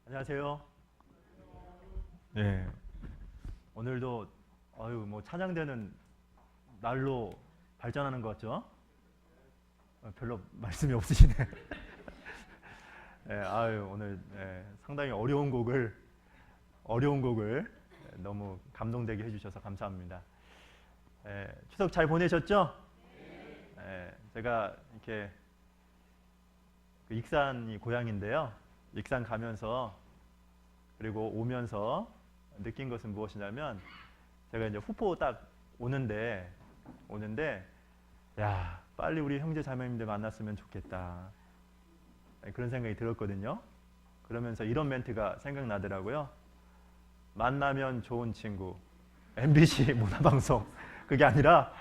안녕하세요. 네, 오늘도 찬양되는 날로 발전하는 것 같죠? 별로 말씀이 없으시네. 네, 오늘 상당히 어려운 곡을 너무 감동되게 해주셔서 감사합니다. 추석 잘 보내셨죠? 제가 이렇게 익산이 고향인데요. 익산 가면서 그리고 오면서 느낀 것은 무엇이냐면, 제가 이제 후포 딱 오는데 야, 빨리 우리 형제 자매님들 만났으면 좋겠다, 그런 생각이 들었거든요. 그러면서 이런 멘트가 생각나더라고요. 만나면 좋은 친구, MBC 문화방송, 그게 아니라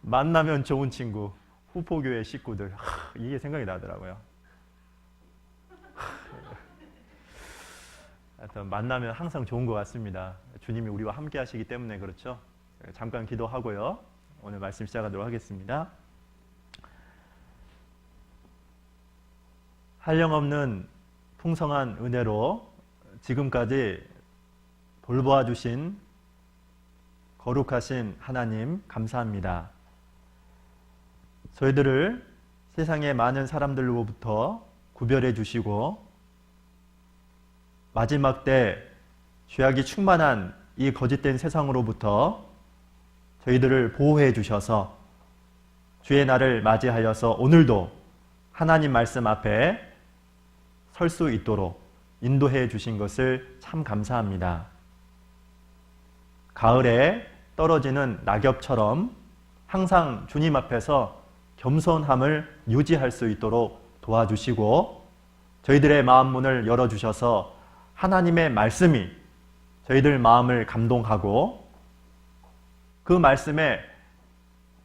만나면 좋은 친구, 후포교회 식구들. 이게 생각이 나더라고요. 하여튼 만나면 항상 좋은 것 같습니다. 주님이 우리와 함께 하시기 때문에 그렇죠. 잠깐 기도하고요, 오늘 말씀 시작하도록 하겠습니다. 한량없는 풍성한 은혜로 지금까지 돌보아 주신 거룩하신 하나님 감사합니다. 저희들을 세상의 많은 사람들로부터 구별해 주시고 마지막 때 죄악이 충만한 이 거짓된 세상으로부터 저희들을 보호해 주셔서 주의 날을 맞이하여서 오늘도 하나님 말씀 앞에 설 수 있도록 인도해 주신 것을 참 감사합니다. 가을에 떨어지는 낙엽처럼 항상 주님 앞에서 겸손함을 유지할 수 있도록 도와주시고, 저희들의 마음 문을 열어주셔서 하나님의 말씀이 저희들 마음을 감동하고 그 말씀에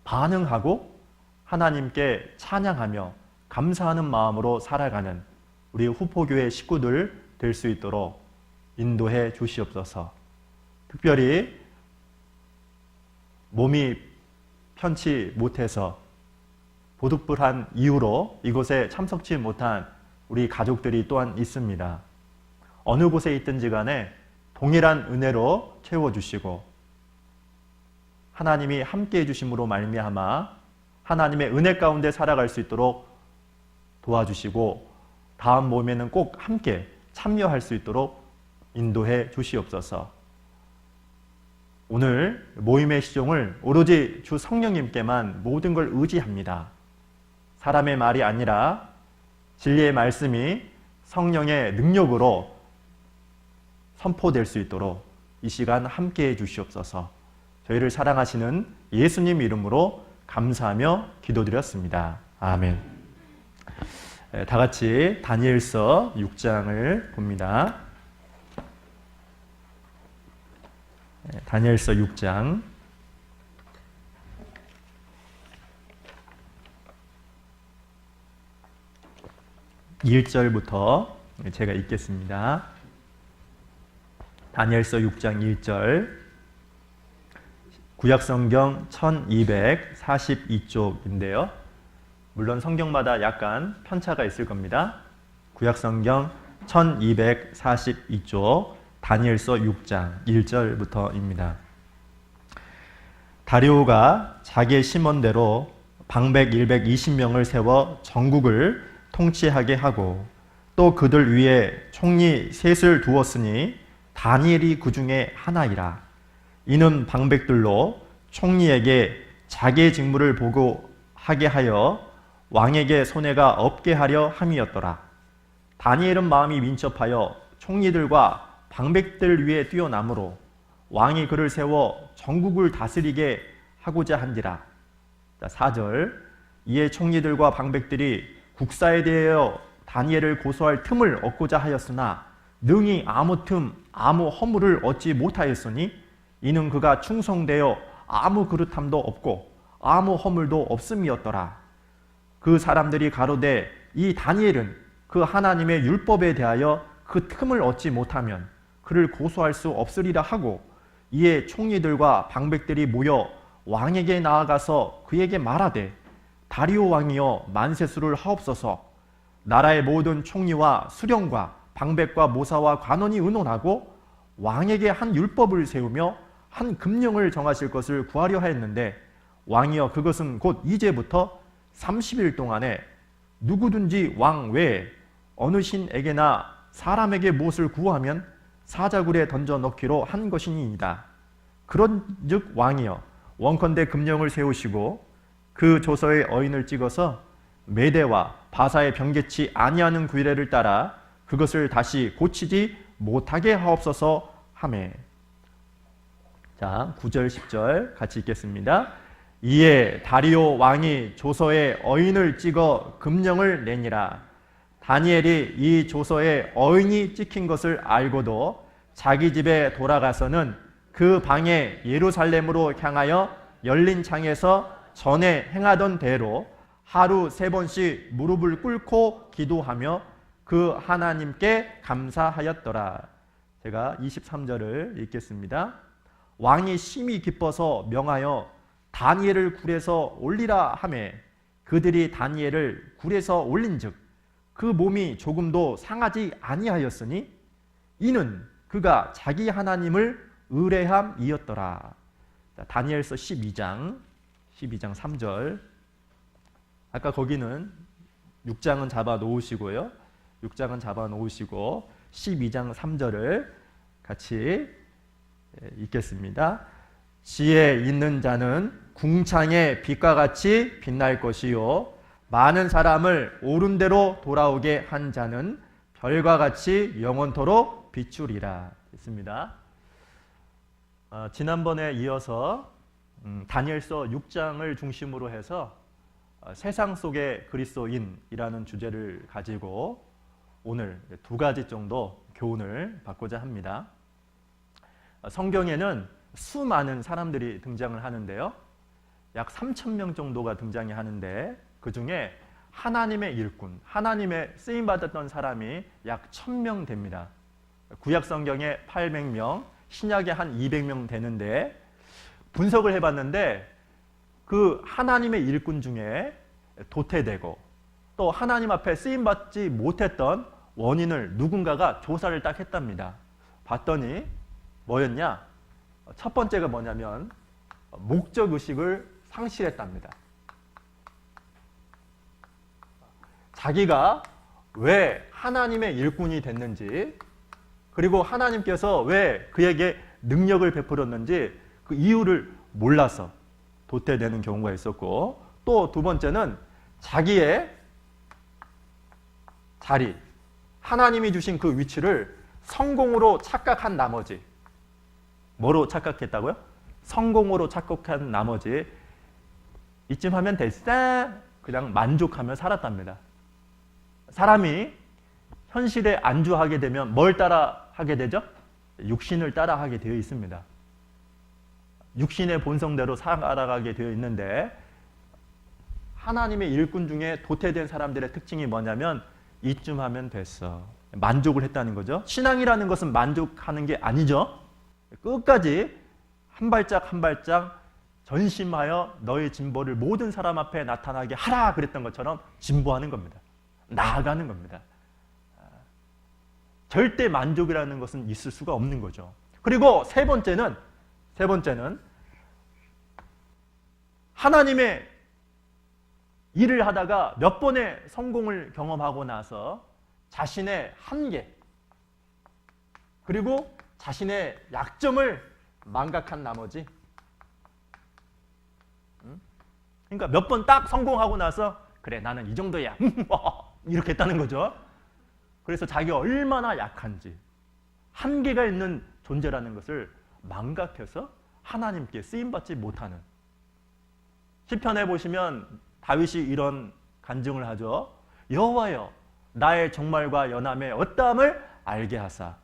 반응하고 하나님께 찬양하며 감사하는 마음으로 살아가는 우리 후포교회 식구들 될 수 있도록 인도해 주시옵소서. 특별히 몸이 편치 못해서 보득불한 이유로 이곳에 참석치 못한 우리 가족들이 또한 있습니다. 어느 곳에 있든지 간에 동일한 은혜로 채워주시고 하나님이 함께해 주심으로 말미암아 하나님의 은혜 가운데 살아갈 수 있도록 도와주시고, 다음 모임에는 꼭 함께 참여할 수 있도록 인도해 주시옵소서. 오늘 모임의 시종을 오로지 주 성령님께만 모든 걸 의지합니다. 사람의 말이 아니라 진리의 말씀이 성령의 능력으로 선포될 수 있도록 이 시간 함께해 주시옵소서. 저희를 사랑하시는 예수님 이름으로 감사하며 기도드렸습니다. 아멘. 다 같이 다니엘서 6장을 봅니다. 다니엘서 6장 1절부터 제가 읽겠습니다. 다니엘서 6장 1절, 구약성경 1242쪽인데요. 물론 성경마다 약간 편차가 있을 겁니다. 구약성경 1242쪽 다니엘서 6장 1절부터입니다. 다리오가 자기의 심원대로 방백 120명을 세워 전국을 통치하게 하고 또 그들 위에 총리 셋을 두었으니 다니엘이 그 중에 하나이라. 이는 방백들로 총리에게 자기의 직무를 보고하게 하여 왕에게 손해가 없게 하려 함이었더라. 다니엘은 마음이 민첩하여 총리들과 방백들 위에 뛰어나므로 왕이 그를 세워 전국을 다스리게 하고자 한지라. 4절 이에 총리들과 방백들이 국사에 대하여 다니엘을 고소할 틈을 얻고자 하였으나 능히 아무 틈 아무 허물을 얻지 못하였으니 이는 그가 충성되어 아무 그릇함도 없고 아무 허물도 없음이었더라. 그 사람들이 가로되 이 다니엘은 그 하나님의 율법에 대하여 그 틈을 얻지 못하면 그를 고소할 수 없으리라 하고 이에 총리들과 방백들이 모여 왕에게 나아가서 그에게 말하되 다리오 왕이여 만세수를 하옵소서. 나라의 모든 총리와 수령과 방백과 모사와 관원이 의논하고 왕에게 한 율법을 세우며 한 금령을 정하실 것을 구하려 하였는데 왕이여 그것은 곧 이제부터 30일 동안에 누구든지 왕 외에 어느 신에게나 사람에게 무엇을 구하면 사자굴에 던져 넣기로 한 것이니이다. 그런즉 왕이여 원컨대 금령을 세우시고 그 조서에 어인을 찍어서 메대와 바사에 병개치 아니하는 규례를 따라 그것을 다시 고치지 못하게 하옵소서 하매. 자, 9절 10절 같이 읽겠습니다. 이에 다리오 왕이 조서에 어인을 찍어 금령을 내니라. 다니엘이 이 조서에 어인이 찍힌 것을 알고도 자기 집에 돌아가서는 그 방에 예루살렘으로 향하여 열린 창에서 전에 행하던 대로 하루 3번씩 무릎을 꿇고 기도하며 그 하나님께 감사하였더라. 제가 23절을 읽겠습니다. 왕이 심히 기뻐서 명하여 다니엘을 굴에서 올리라 하매 그들이 다니엘을 굴에서 올린즉 그 몸이 조금도 상하지 아니하였으니 이는 그가 자기 하나님을 의뢰함이었더라. 다니엘서 12장 3절. 아까 거기는 6장은 잡아 놓으시고요. 6장은 잡아 놓으시고 12장 3절을 같이 읽겠습니다. 지혜 있는 자는 궁창의 빛과 같이 빛날 것이요 많은 사람을 옳은 대로 돌아오게 한 자는 별과 같이 영원토록 비추리라. 있습니다. 지난번에 이어서 다니엘서 6장을 중심으로 해서 세상 속의 그리스도인이라는 주제를 가지고 오늘 2가지 정도 교훈을 받고자 합니다. 성경에는 수많은 사람들이 등장을 하는데요. 약 3,000명 정도가 등장이 하는데 그 중에 하나님의 일꾼, 하나님의 쓰임받았던 사람이 약 1,000명 됩니다. 구약 성경에 800명, 신약에 한 200명 되는데 분석을 해봤는데 그 하나님의 일꾼 중에 도태되고 또 하나님 앞에 쓰임받지 못했던 원인을 누군가가 조사를 딱 했답니다. 봤더니 뭐였냐? 첫 번째가 뭐냐면 목적의식을 상실했답니다. 자기가 왜 하나님의 일꾼이 됐는지 그리고 하나님께서 왜 그에게 능력을 베풀었는지 그 이유를 몰라서 도태되는 경우가 있었고 또 2번째는 자기의 자리, 하나님이 주신 그 위치를 성공으로 착각한 나머지 뭐로 착각했다고요? 성공으로 착각한 나머지 이쯤 하면 됐어 그냥 만족하며 살았답니다. 사람이 현실에 안주하게 되면 뭘 따라 하게 되죠? 육신을 따라 하게 되어 있습니다. 육신의 본성대로 살아가게 되어 있는데 하나님의 일꾼 중에 도태된 사람들의 특징이 뭐냐면 이쯤 하면 됐어. 만족을 했다는 거죠. 신앙이라는 것은 만족하는 게 아니죠. 끝까지 한 발짝 한 발짝 전심하여 너의 진보를 모든 사람 앞에 나타나게 하라 그랬던 것처럼 진보하는 겁니다. 나아가는 겁니다. 절대 만족이라는 것은 있을 수가 없는 거죠. 그리고 세 번째는 하나님의 일을 하다가 몇 번의 성공을 경험하고 나서 자신의 한계 그리고 자신의 약점을 망각한 나머지 그러니까 몇 번 딱 성공하고 나서 그래 나는 이 정도야 이렇게 했다는 거죠. 그래서 자기가 얼마나 약한지 한계가 있는 존재라는 것을 망각해서 하나님께 쓰임받지 못하는. 시편에 보시면 다윗이 이런 간증을 하죠. 여호와여 나의 종말과 연함의 어떠함을 알게 하사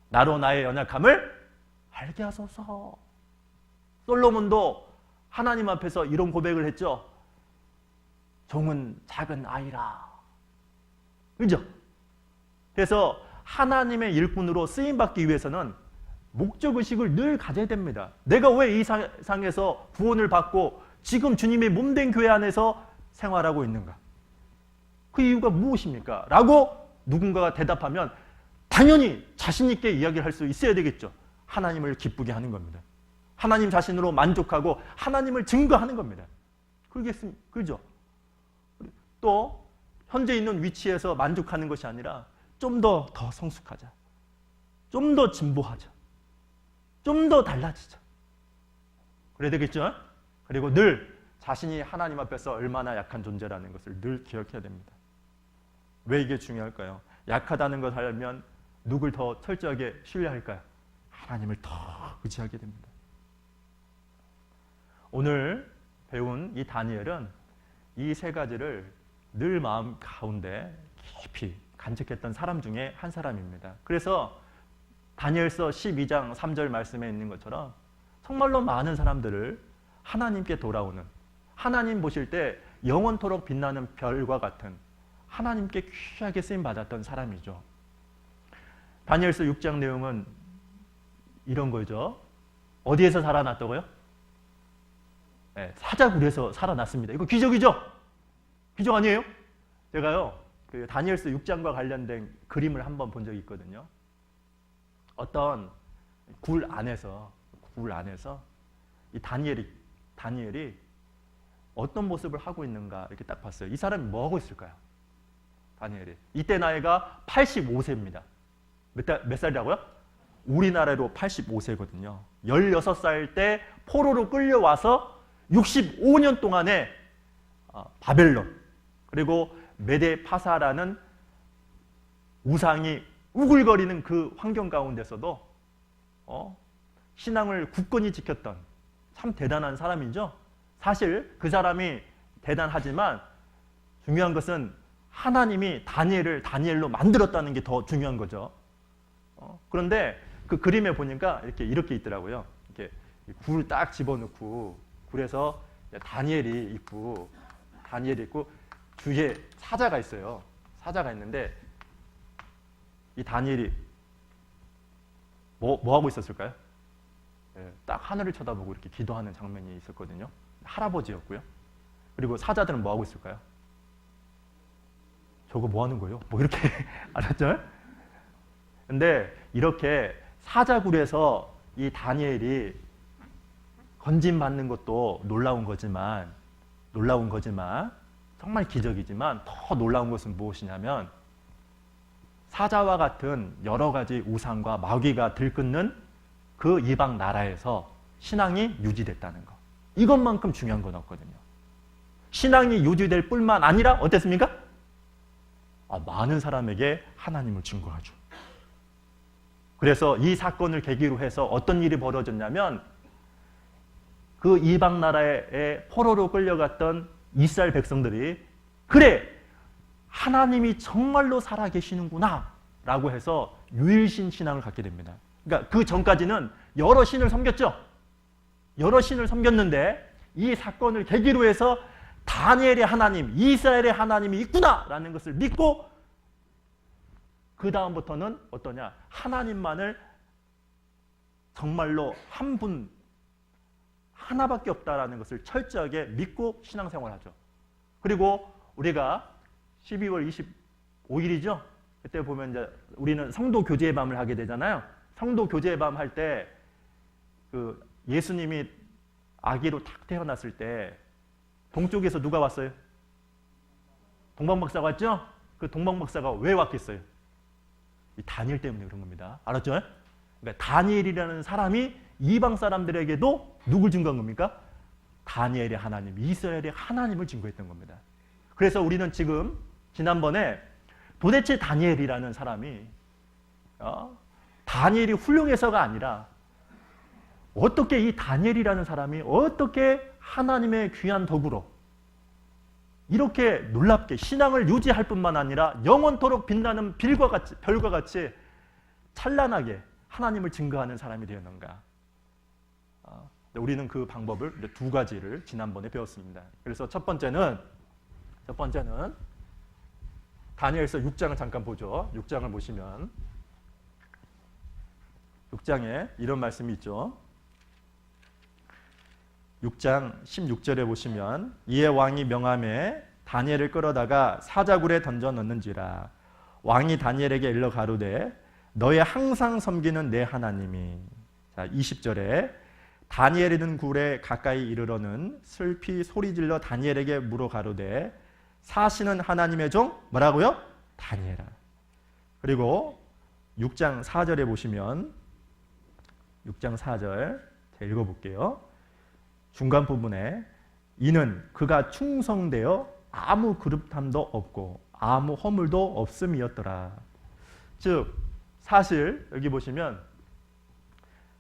나로 나의 연약함을 알게 하소서. 솔로몬도 하나님 앞에서 이런 고백을 했죠. 종은 작은 아이라. 그죠? 그래서 하나님의 일꾼으로 쓰임받기 위해서는 목적의식을 늘 가져야 됩니다. 내가 왜 이 세상에서 구원을 받고 지금 주님의 몸된 교회 안에서 생활하고 있는가? 그 이유가 무엇입니까? 라고 누군가가 대답하면 당연히 자신 있게 이야기를 할 수 있어야 되겠죠. 하나님을 기쁘게 하는 겁니다. 하나님 자신으로 만족하고 하나님을 증거하는 겁니다. 그죠? 또 현재 있는 위치에서 만족하는 것이 아니라 좀 더 성숙하자. 좀 더 진보하자. 좀 더 달라지자. 그래야 되겠죠? 그리고 늘 자신이 하나님 앞에서 얼마나 약한 존재라는 것을 늘 기억해야 됩니다. 왜 이게 중요할까요? 약하다는 걸 알면 누굴 더 철저하게 신뢰할까요? 하나님을 더 의지하게 됩니다. 오늘 배운 이 다니엘은 이 세 가지를 늘 마음 가운데 깊이 간직했던 사람 중에 한 사람입니다. 그래서 다니엘서 12장 3절 말씀에 있는 것처럼 정말로 많은 사람들을 하나님께 돌아오는, 하나님 보실 때 영원토록 빛나는 별과 같은 하나님께 귀하게 쓰임받았던 사람이죠. 다니엘서 6장 내용은 이런 거죠. 어디에서 살아났다고요? 네, 사자굴에서 살아났습니다. 이거 기적이죠? 기적 아니에요? 제가요, 그 다니엘서 6장과 관련된 그림을 한번 본 적이 있거든요. 어떤 굴 안에서 이 다니엘이 어떤 모습을 하고 있는가 이렇게 딱 봤어요. 이 사람이 뭐 하고 있을까요? 다니엘이. 이때 나이가 85세입니다. 몇 살이라고요? 우리나라로 85세거든요. 16살 때 포로로 끌려와서 65년 동안에 바벨론 그리고 메데파사라는 우상이 우글거리는 그 환경 가운데서도 신앙을 굳건히 지켰던 참 대단한 사람이죠. 사실 그 사람이 대단하지만 중요한 것은 하나님이 다니엘을 다니엘로 만들었다는 게 더 중요한 거죠. 그런데 그 그림에 보니까 이렇게 있더라고요. 이렇게 굴 딱 집어넣고 굴에서 다니엘이 있고 주위에 사자가 있어요. 사자가 있는데 이 다니엘이 뭐 하고 있었을까요? 딱 하늘을 쳐다보고 이렇게 기도하는 장면이 있었거든요. 할아버지였고요. 그리고 사자들은 뭐 하고 있을까요? 저거 뭐 하는 거예요? 뭐 이렇게 알았죠? 근데 이렇게 사자굴에서 이 다니엘이 건진받는 것도 놀라운 거지만 정말 기적이지만 더 놀라운 것은 무엇이냐면 사자와 같은 여러 가지 우상과 마귀가 들끓는 그 이방 나라에서 신앙이 유지됐다는 것. 이것만큼 중요한 건 없거든요. 신앙이 유지될 뿐만 아니라 어땠습니까? 많은 사람에게 하나님을 증거하죠. 그래서 이 사건을 계기로 해서 어떤 일이 벌어졌냐면 그 이방 나라에 포로로 끌려갔던 이스라엘 백성들이 그래! 하나님이 정말로 살아계시는구나 라고 해서 유일신 신앙을 갖게 됩니다. 그러니까 그 전까지는 여러 신을 섬겼죠. 여러 신을 섬겼는데 이 사건을 계기로 해서 다니엘의 하나님, 이스라엘의 하나님이 있구나라는 것을 믿고 그 다음부터는 어떠냐? 하나님만을 정말로 한 분, 하나밖에 없다라는 것을 철저하게 믿고 신앙생활하죠. 그리고 우리가 12월 25일이죠. 그때 보면 이제 우리는 성도 교제의 밤을 하게 되잖아요. 성도 교제의 밤 할 때 그 예수님이 아기로 탁 태어났을 때 동쪽에서 누가 왔어요? 동방박사가 왔죠? 그 동방박사가 왜 왔겠어요? 이 다니엘 때문에 그런 겁니다. 알았죠? 그러니까 다니엘이라는 사람이 이방 사람들에게도 누굴 증거한 겁니까? 다니엘의 하나님, 이스라엘의 하나님을 증거했던 겁니다. 그래서 우리는 지금 지난번에 도대체 다니엘이라는 사람이 다니엘이 훌륭해서가 아니라 어떻게 이 다니엘이라는 사람이 어떻게 하나님의 귀한 덕으로 이렇게 놀랍게 신앙을 유지할 뿐만 아니라 영원토록 빛나는 별과 같이 찬란하게 하나님을 증거하는 사람이 되었는가. 우리는 그 방법을 두 가지를 지난번에 배웠습니다. 그래서 첫 번째는 다니엘서 6장을 잠깐 보죠. 6장을 보시면 6장에 이런 말씀이 있죠. 6장 16절에 보시면 이에 왕이 명함에 다니엘을 끌어다가 사자굴에 던져 넣는지라. 왕이 다니엘에게 일러 가로되 너의 항상 섬기는 내 하나님이. 자, 20절에 다니엘이 있는 굴에 가까이 이르러는 슬피 소리질러 다니엘에게 물어 가로되 사시는 하나님의 종 뭐라고요? 다니엘아. 그리고 6장 4절에 보시면 6장 4절 제가 읽어볼게요. 중간 부분에 이는 그가 충성되어 아무 그릇함도 없고 아무 허물도 없음이었더라. 즉 사실 여기 보시면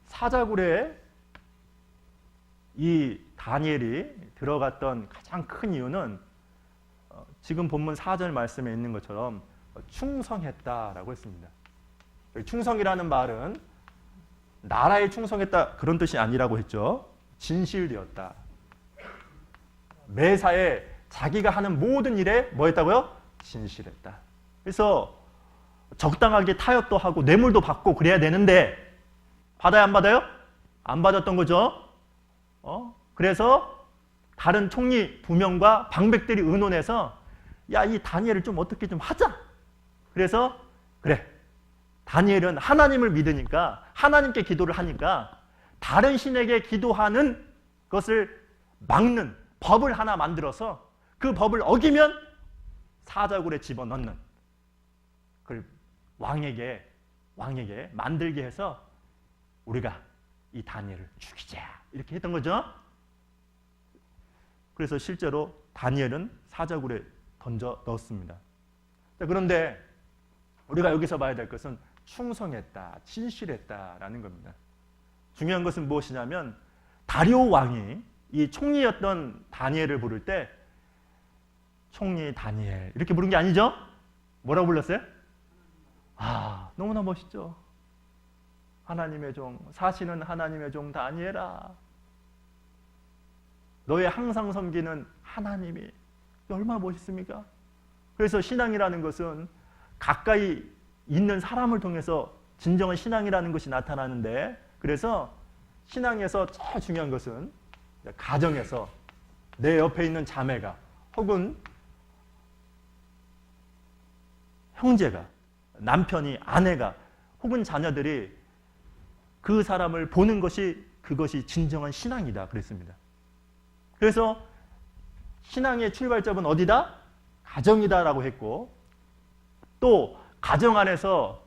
사자굴에 이 다니엘이 들어갔던 가장 큰 이유는 지금 본문 4절 말씀에 있는 것처럼 충성했다라고 했습니다. 충성이라는 말은 나라에 충성했다 그런 뜻이 아니라고 했죠. 진실되었다. 매사에 자기가 하는 모든 일에 뭐 했다고요? 진실했다. 그래서 적당하게 타협도 하고 뇌물도 받고 그래야 되는데 받아야 안 받아요? 안 받았던 거죠. 그래서 다른 총리 부명과 방백들이 의논해서 야, 이 다니엘을 좀 어떻게 좀 하자. 그래서 그래. 다니엘은 하나님을 믿으니까 하나님께 기도를 하니까 다른 신에게 기도하는 것을 막는 법을 하나 만들어서 그 법을 어기면 사자굴에 집어넣는 그걸 왕에게 만들게 해서 우리가 이 다니엘을 죽이자 이렇게 했던 거죠. 그래서 실제로 다니엘은 사자굴에 던져 넣었습니다. 그런데 우리가 여기서 봐야 될 것은 충성했다, 진실했다라는 겁니다. 중요한 것은 무엇이냐면 다리오 왕이 이 총리였던 다니엘을 부를 때 총리 다니엘 이렇게 부른 게 아니죠? 뭐라고 불렀어요? 너무나 멋있죠. 하나님의 종, 사시는 하나님의 종 다니엘아. 너의 항상 섬기는 하나님이 얼마나 멋있습니까? 그래서 신앙이라는 것은 가까이 있는 사람을 통해서 진정한 신앙이라는 것이 나타나는데 그래서 신앙에서 제일 중요한 것은 가정에서 내 옆에 있는 자매가 혹은 형제가 남편이 아내가 혹은 자녀들이 그 사람을 보는 것이 그것이 진정한 신앙이다 그랬습니다. 그래서 신앙의 출발점은 어디다? 가정이다라고 했고 또 가정 안에서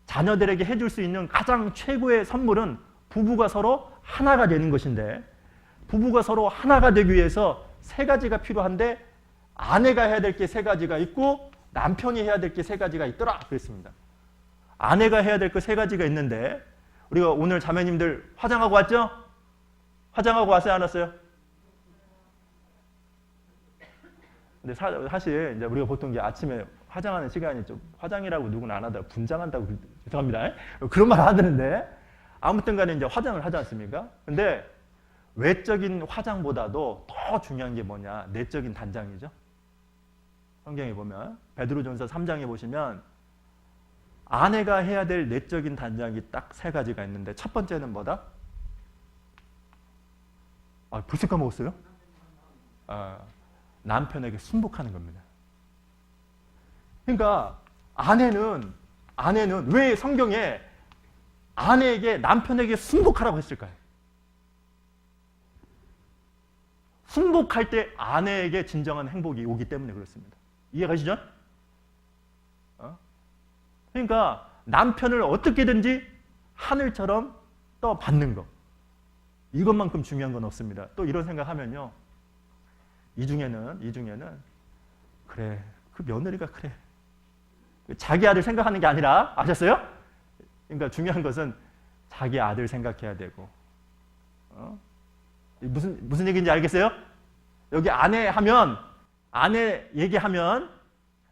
자녀들에게 해줄 수 있는 가장 최고의 선물은 부부가 서로 하나가 되는 것인데 부부가 서로 하나가 되기 위해서 세 가지가 필요한데 아내가 해야 될 게 세 가지가 있고 남편이 해야 될 게 세 가지가 있더라 그랬습니다. 아내가 해야 될 거 세 가지가 있는데 우리가 오늘 자매님들 화장하고 왔죠? 화장하고 왔어요? 안 왔어요? 근데 사실 이제 우리가 보통 이제 아침에 화장하는 시간이 좀 화장이라고 누구는 안 하더라고 분장한다고 죄송합니다. 그런 말 하는데 아무튼 간에 이제 화장을 하지 않습니까? 근데 외적인 화장보다도 더 중요한 게 뭐냐? 내적인 단장이죠. 성경에 보면 베드로전서 3장에 보시면 아내가 해야 될 내적인 단장이 딱 세 가지가 있는데 첫 번째는 뭐다? 벌써 까먹었어요? 남편에게 순복하는 겁니다. 그러니까 아내는 왜 성경에 아내에게 남편에게 순복하라고 했을까요? 순복할 때 아내에게 진정한 행복이 오기 때문에 그렇습니다. 이해가시죠? 그러니까 남편을 어떻게든지 하늘처럼 떠받는 거. 이것만큼 중요한 건 없습니다. 또 이런 생각하면요. 이 중에는 그래, 그 며느리가 그래. 자기 아들 생각하는 게 아니라, 아셨어요? 그러니까 중요한 것은 자기 아들 생각해야 되고, 무슨 얘기인지 알겠어요? 여기 아내 얘기하면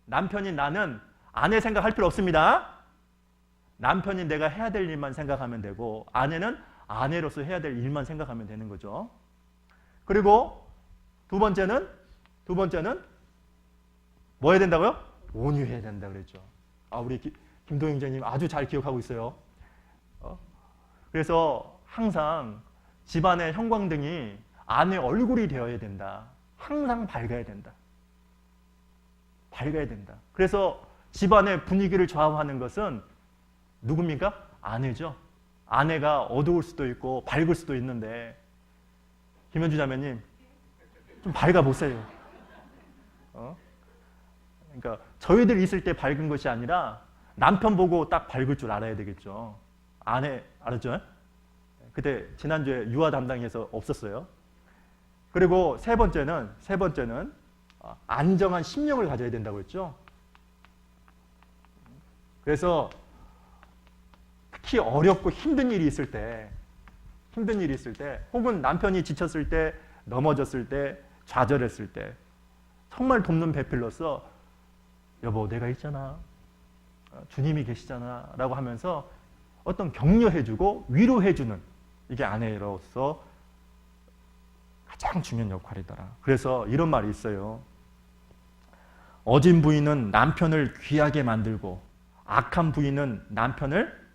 남편인 나는 아내 생각할 필요 없습니다. 남편인 내가 해야 될 일만 생각하면 되고, 아내는 아내로서 해야 될 일만 생각하면 되는 거죠. 그리고 두 번째는 뭐 해야 된다고요? 온유해야 된다 그랬죠. 우리 김동영 형제님 아주 잘 기억하고 있어요. 그래서 항상 집안의 형광등이 아내 얼굴이 되어야 된다. 항상 밝아야 된다. 그래서 집안의 분위기를 좌우하는 것은 누굽니까? 아내죠. 아내가 어두울 수도 있고 밝을 수도 있는데, 김현주 자매님 좀 밝아보세요. 그러니까 저희들 있을 때 밝은 것이 아니라 남편 보고 딱 밝을 줄 알아야 되겠죠. 아내 알았죠? 그때 지난주에 유아 담당에서 없었어요. 그리고 세 번째는 안정한 심령을 가져야 된다고 했죠. 그래서 특히 어렵고 힘든 일이 있을 때, 혹은 남편이 지쳤을 때, 넘어졌을 때, 좌절했을 때, 정말 돕는 배필로서 여보 내가 있잖아, 주님이 계시잖아 라고 하면서 어떤 격려해주고 위로해주는, 이게 아내로서 가장 중요한 역할이더라. 그래서 이런 말이 있어요. 어진 부인은 남편을 귀하게 만들고 악한 부인은 남편을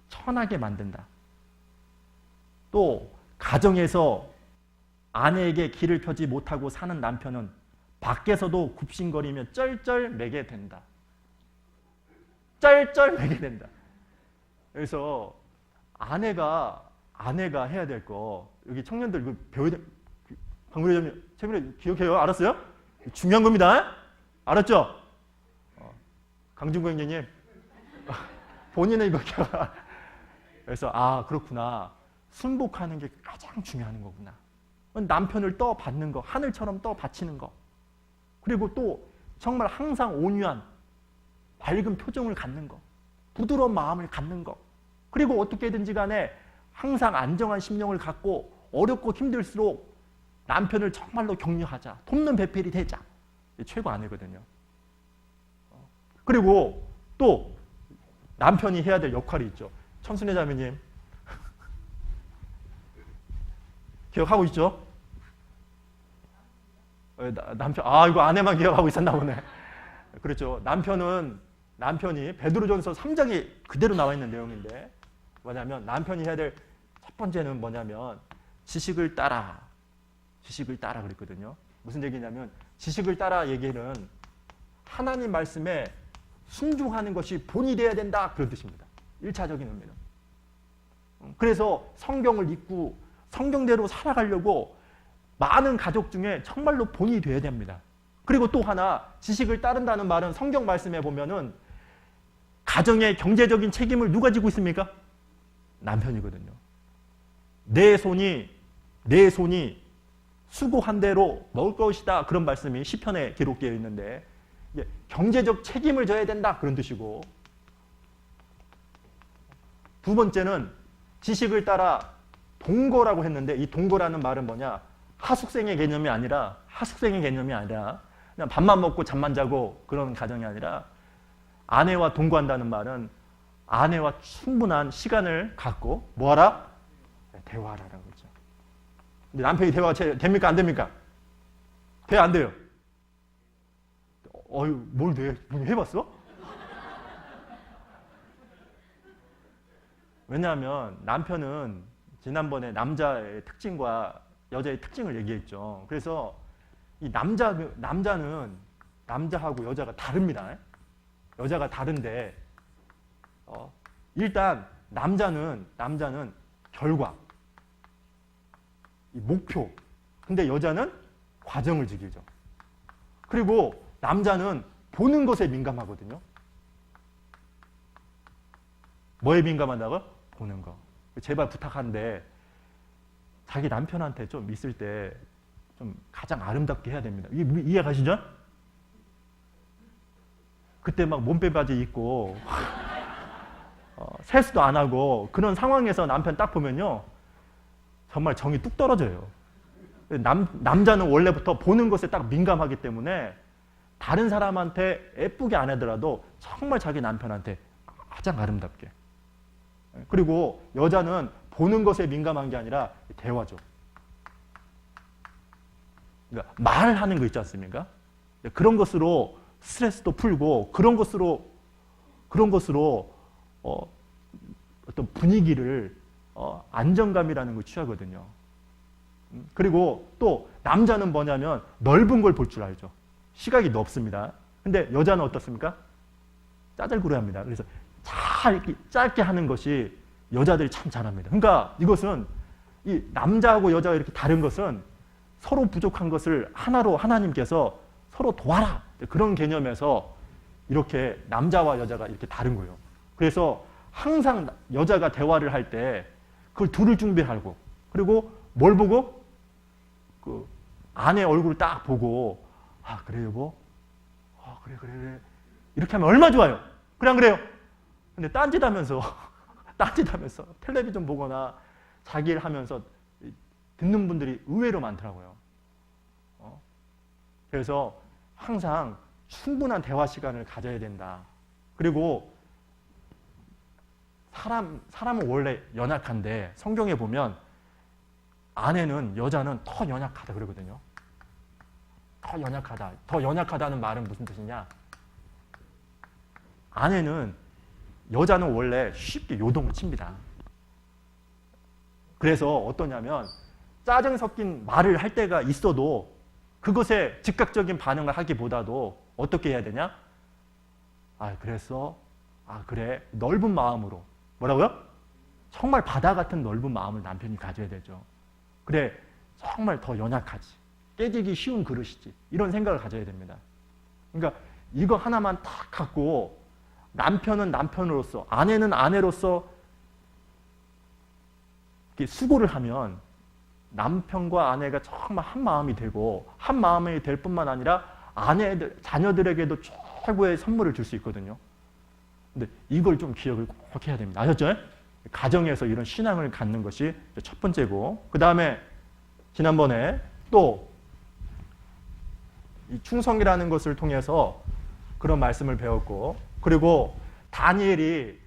천하게 만든다. 또 가정에서 아내에게 길을 펴지 못하고 사는 남편은 밖에서도 굽신거리며 쩔쩔매게 된다. 그래서 아내가 해야 될 거, 여기 청년들 이거 배워야 돼. 방구리 최근에 기억해요? 알았어요? 중요한 겁니다. 알았죠? 강준구 형제님 본인은 이거 기억. 그래서 그렇구나. 순복하는 게 가장 중요한 거구나. 남편을 떠받는 거, 하늘처럼 떠받치는 거. 그리고 또 정말 항상 온유한 밝은 표정을 갖는 거, 부드러운 마음을 갖는 거. 그리고 어떻게든지 간에 항상 안정한 심령을 갖고 어렵고 힘들수록 남편을 정말로 격려하자. 돕는 배필이 되자. 이게 최고 아내거든요. 그리고 또 남편이 해야 될 역할이 있죠. 천순애 자매님 기억하고 있죠? 남편, 이거 아내만 기억하고 있었나 보네. 그렇죠. 남편이 베드로전서 3장에 그대로 나와 있는 내용인데, 뭐냐면 남편이 해야 될 첫 번째는 뭐냐면 지식을 따라 그랬거든요. 무슨 얘기냐면 지식을 따라 얘기는 하나님 말씀에 순종하는 것이 본이 되어야 된다, 그런 뜻입니다. 1차적인 의미는. 그래서 성경을 읽고 성경대로 살아가려고 많은 가족 중에 정말로 본이 되어야 됩니다. 그리고 또 하나, 지식을 따른다는 말은 성경 말씀에 보면은 가정의 경제적인 책임을 누가 지고 있습니까? 남편이거든요. 내 손이 수고한 대로 먹을 것이다, 그런 말씀이 시편에 기록되어 있는데, 경제적 책임을 져야 된다, 그런 뜻이고, 두 번째는 지식을 따라 동거라고 했는데, 이 동거라는 말은 뭐냐? 하숙생의 개념이 아니라 그냥 밥만 먹고 잠만 자고 그런 가정이 아니라, 아내와 동거한다는 말은 아내와 충분한 시간을 갖고 뭐하라? 대화하라라고 그러죠. 근데 남편이 대화가 됩니까? 안 됩니까? 돼요? 안 돼요? 뭘 돼? 해봤어? 왜냐하면 남편은 지난번에 남자의 특징과 여자의 특징을 얘기했죠. 그래서 이 남자는 남자하고 여자가 다릅니다. 여자가 다른데, 일단 남자는 결과, 이 목표. 근데 여자는 과정을 즐기죠. 그리고 남자는 보는 것에 민감하거든요. 뭐에 민감하다고? 보는 거. 제발 부탁한데, 자기 남편한테 좀 있을 때 좀 가장 아름답게 해야 됩니다. 이해 가시죠? 그때 막 몸빼 바지 입고 세수도 안 하고 그런 상황에서 남편 딱 보면요. 정말 정이 뚝 떨어져요. 남자는 원래부터 보는 것에 딱 민감하기 때문에 다른 사람한테 예쁘게 안 하더라도 정말 자기 남편한테 가장 아름답게. 그리고 여자는 보는 것에 민감한 게 아니라 대화죠. 그러니까 말하는 거 있지 않습니까? 그런 것으로 스트레스도 풀고 그런 것으로 어떤 분위기를 안정감이라는 걸 취하거든요. 그리고 또 남자는 뭐냐면 넓은 걸 볼 줄 알죠. 시각이 넓습니다. 근데 여자는 어떻습니까? 짜잘구레합니다. 그래서 짧게 하는 것이 여자들이 참 잘합니다. 그러니까 이것은 이 남자하고 여자가 이렇게 다른 것은 서로 부족한 것을 하나로 하나님께서 서로 도와라. 그런 개념에서 이렇게 남자와 여자가 이렇게 다른 거예요. 그래서 항상 여자가 대화를 할 때 그걸 들을 준비하고 그리고 뭘 보고? 그 아내 얼굴을 딱 보고 그래 여보? 그래. 이렇게 하면 얼마나 좋아요. 그래 안 그래요? 근데 딴짓하면서 텔레비전 보거나 자기 일 하면서 듣는 분들이 의외로 많더라고요. 그래서 항상 충분한 대화 시간을 가져야 된다. 그리고 사람은 원래 연약한데 성경에 보면 아내는 여자는 더 연약하다 그러거든요. 더 연약하다. 더 연약하다는 말은 무슨 뜻이냐? 여자는 원래 쉽게 요동을 칩니다. 그래서 어떠냐면 짜증 섞인 말을 할 때가 있어도 그것에 즉각적인 반응을 하기보다도 어떻게 해야 되냐? 그랬어? 그래. 넓은 마음으로. 뭐라고요? 정말 바다 같은 넓은 마음을 남편이 가져야 되죠. 그래. 정말 더 연약하지. 깨지기 쉬운 그릇이지. 이런 생각을 가져야 됩니다. 그러니까 이거 하나만 딱 갖고 남편은 남편으로서, 아내는 아내로서 이렇게 수고를 하면 남편과 아내가 정말 한 마음이 되고 한 마음이 될 뿐만 아니라 자녀들에게도 최고의 선물을 줄 수 있거든요. 근데 이걸 좀 기억을 꼭 해야 됩니다. 아셨죠? 가정에서 이런 신앙을 갖는 것이 첫 번째고, 그 다음에 지난번에 또 이 충성이라는 것을 통해서 그런 말씀을 배웠고, 그리고 다니엘이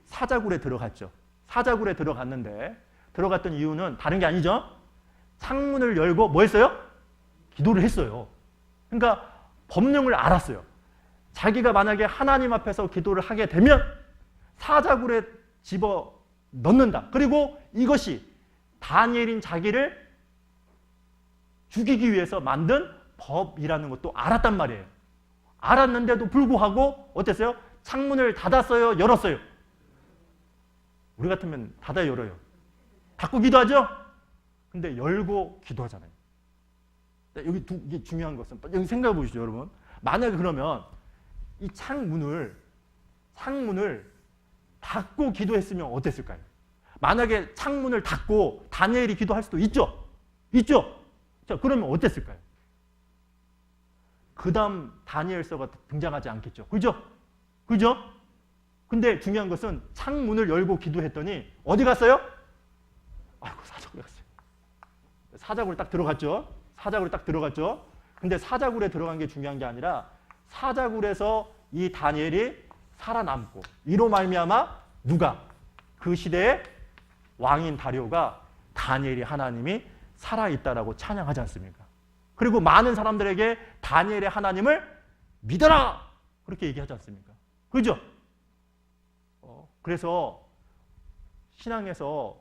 사자굴에 들어갔죠. 사자굴에 들어갔던 이유는 다른 게 아니죠. 창문을 열고 뭐 했어요? 기도를 했어요. 그러니까 법령을 알았어요. 자기가 만약에 하나님 앞에서 기도를 하게 되면 사자굴에 집어 넣는다. 그리고 이것이 다니엘인 자기를 죽이기 위해서 만든 법이라는 것도 알았단 말이에요. 알았는데도 불구하고 어땠어요? 창문을 닫았어요? 열었어요? 우리 같으면 닫아 열어요. 닫고 기도하죠? 근데 열고 기도하잖아요. 이게 중요한 것은, 여기 생각해 보시죠, 여러분. 만약에 그러면 이 창문을 닫고 기도했으면 어땠을까요? 만약에 창문을 닫고 다니엘이 기도할 수도 있죠? 자, 그러면 어땠을까요? 그 다음 다니엘서가 등장하지 않겠죠? 그죠? 근데 중요한 것은 창문을 열고 기도했더니 어디 갔어요? 사자굴에 갔어요. 사자굴에 딱 들어갔죠? 근데 사자굴에 들어간 게 중요한 게 아니라 사자굴에서 이 다니엘이 살아남고, 이로 말미암아 누가? 그 시대의 왕인 다리오가 다니엘이 하나님이 살아있다라고 찬양하지 않습니까? 그리고 많은 사람들에게 다니엘의 하나님을 믿어라! 그렇게 얘기하지 않습니까? 그죠? 그래서 신앙에서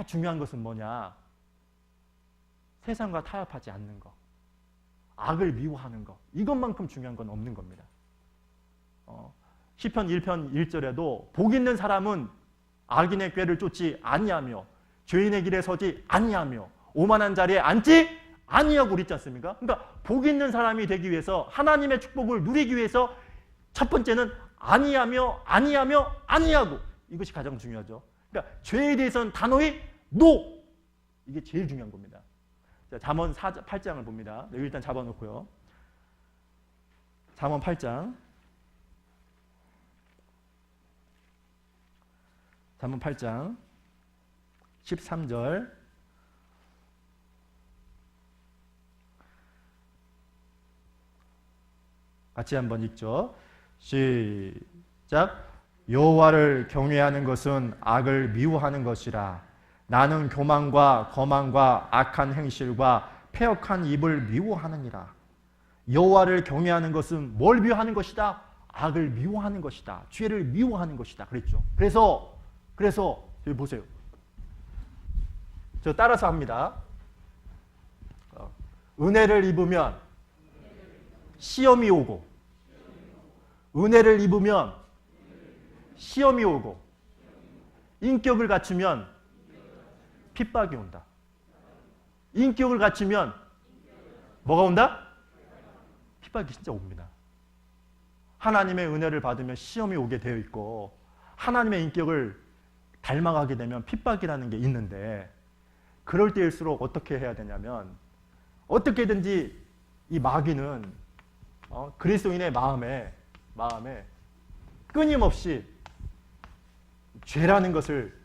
중요한 것은 뭐냐? 세상과 타협하지 않는 것, 악을 미워하는 것, 이것만큼 중요한 건 없는 겁니다. 시편 1편 1절에도 복 있는 사람은 악인의 꾀를 쫓지 아니하며 죄인의 길에 서지 아니하며 오만한 자리에 앉지 아니하고 그랬지 않습니까? 그러니까 복 있는 사람이 되기 위해서, 하나님의 축복을 누리기 위해서 첫 번째는 아니하고, 이것이 가장 중요하죠. 그러니까 죄에 대해서는 단호히 NO! 이게 제일 중요한 겁니다. 자, 잠언 8장을 봅니다. 여기 일단 잡아놓고요. 잠언 8장. 잠언 8장 13절. 같이 한번 읽죠. 시작. 여호와를 경외하는 것은 악을 미워하는 것이라. 나는 교만과 거만과 악한 행실과 패역한 입을 미워하느니라. 여호와를 경외하는 것은 뭘 미워하는 것이다? 악을 미워하는 것이다. 죄를 미워하는 것이다. 그랬죠. 그래서 여기 보세요. 저 따라서 합니다. 은혜를 입으면 시험이 오고, 은혜를 입으면 시험이 오고, 인격을 갖추면 핍박이 온다. 인격을 갖추면 뭐가 온다? 핍박이 진짜 옵니다. 하나님의 은혜를 받으면 시험이 오게 되어 있고, 하나님의 인격을 닮아가게 되면 핍박이라는 게 있는데, 그럴 때일수록 어떻게 해야 되냐면, 어떻게든지 이 마귀는 그리스도인의 마음에 끊임없이 죄라는 것을,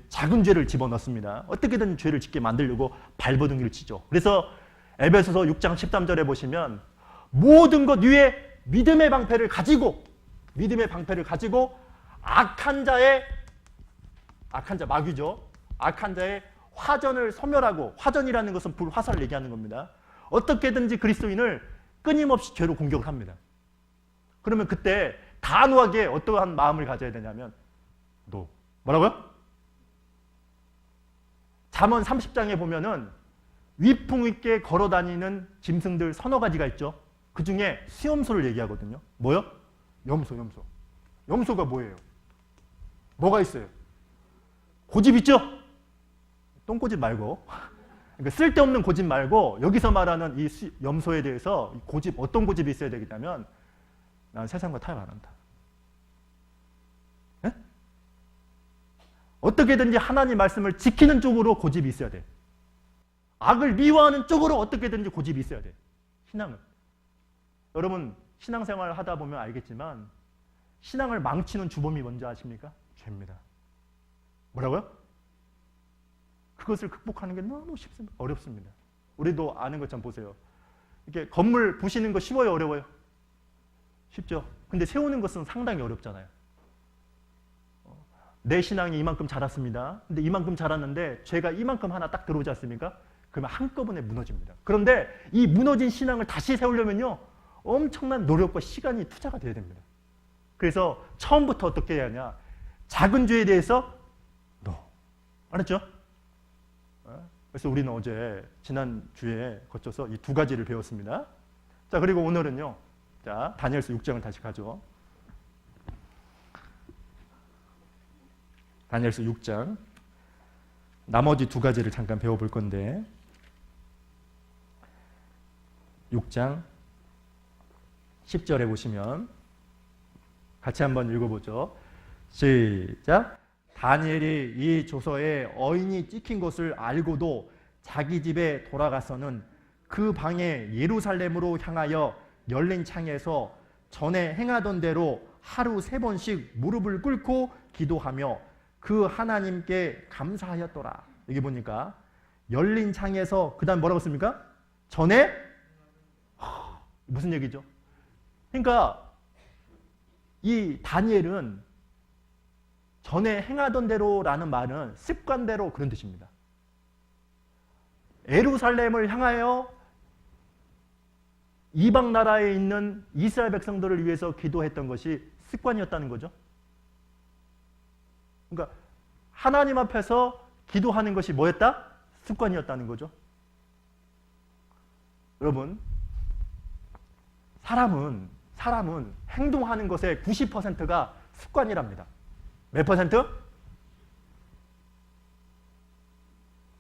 작은 죄를 집어넣습니다. 어떻게든 죄를 짓게 만들려고 발버둥이를 치죠. 그래서 에베소서 6장 13절에 보시면 모든 것 위에 믿음의 방패를 가지고 악한 자 마귀죠. 악한 자의 화전을 소멸하고, 화전이라는 것은 불, 화살을 얘기하는 겁니다. 어떻게든지 그리스도인을 끊임없이 죄로 공격을 합니다. 그러면 그때 단호하게 어떠한 마음을 가져야 되냐면 뭐라고요? 잠언 30장에 보면은 위풍 있게 걸어다니는 짐승들 서너 가지가 있죠. 그 중에 수염소를 얘기하거든요. 뭐요? 염소. 염소가 뭐예요? 뭐가 있어요? 고집 있죠? 똥고집 말고, 그러니까 쓸데없는 고집 말고, 여기서 말하는 이 염소에 대해서 고집, 어떤 고집이 있어야 되겠냐면, 난 세상과 타협 안 한다. 네? 어떻게든지 하나님 말씀을 지키는 쪽으로 고집이 있어야 돼. 악을 미워하는 쪽으로 어떻게든지 고집이 있어야 돼. 신앙은. 여러분 신앙생활 하다 보면 알겠지만, 신앙을 망치는 주범이 뭔지 아십니까? 죄입니다. 뭐라고요? 그것을 극복하는 게 너무 어렵습니다. 우리도 아는 것처럼 보세요. 이렇게 건물 부시는 거 쉬워요, 어려워요? 쉽죠. 근데 세우는 것은 상당히 어렵잖아요. 내 신앙이 이만큼 자랐습니다. 근데 이만큼 자랐는데 죄가 이만큼 하나 딱 들어오지 않습니까? 그러면 한꺼번에 무너집니다. 그런데 이 무너진 신앙을 다시 세우려면요, 엄청난 노력과 시간이 투자가 돼야 됩니다. 그래서 처음부터 어떻게 해야 하냐? 작은 죄에 대해서 알았죠? 그래서 우리는 어제 지난주에 거쳐서 이 두 가지를 배웠습니다. 자, 그리고 오늘은요, 자, 다니엘서 6장을 다시 가죠. 다니엘서 6장 나머지 두 가지를 잠깐 배워볼 건데, 6장 10절에 보시면 같이 한번 읽어보죠. 시작. 다니엘이 이 조서에 어인이 찍힌 것을 알고도 자기 집에 돌아가서는 그 방에 예루살렘으로 향하여 열린 창에서 전에 행하던 대로 하루 3번씩 무릎을 꿇고 기도하며 그 하나님께 감사하였더라. 여기 보니까 열린 창에서 그 다음 뭐라고 씁니까? 전에 무슨 얘기죠? 그러니까 이 다니엘은 전에 행하던 대로라는 말은 습관대로 그런 뜻입니다. 예루살렘을 향하여 이방 나라에 있는 이스라엘 백성들을 위해서 기도했던 것이 습관이었다는 거죠. 그러니까 하나님 앞에서 기도하는 것이 뭐였다? 습관이었다는 거죠. 여러분, 사람은 행동하는 것의 90%가 습관이랍니다. 몇 퍼센트?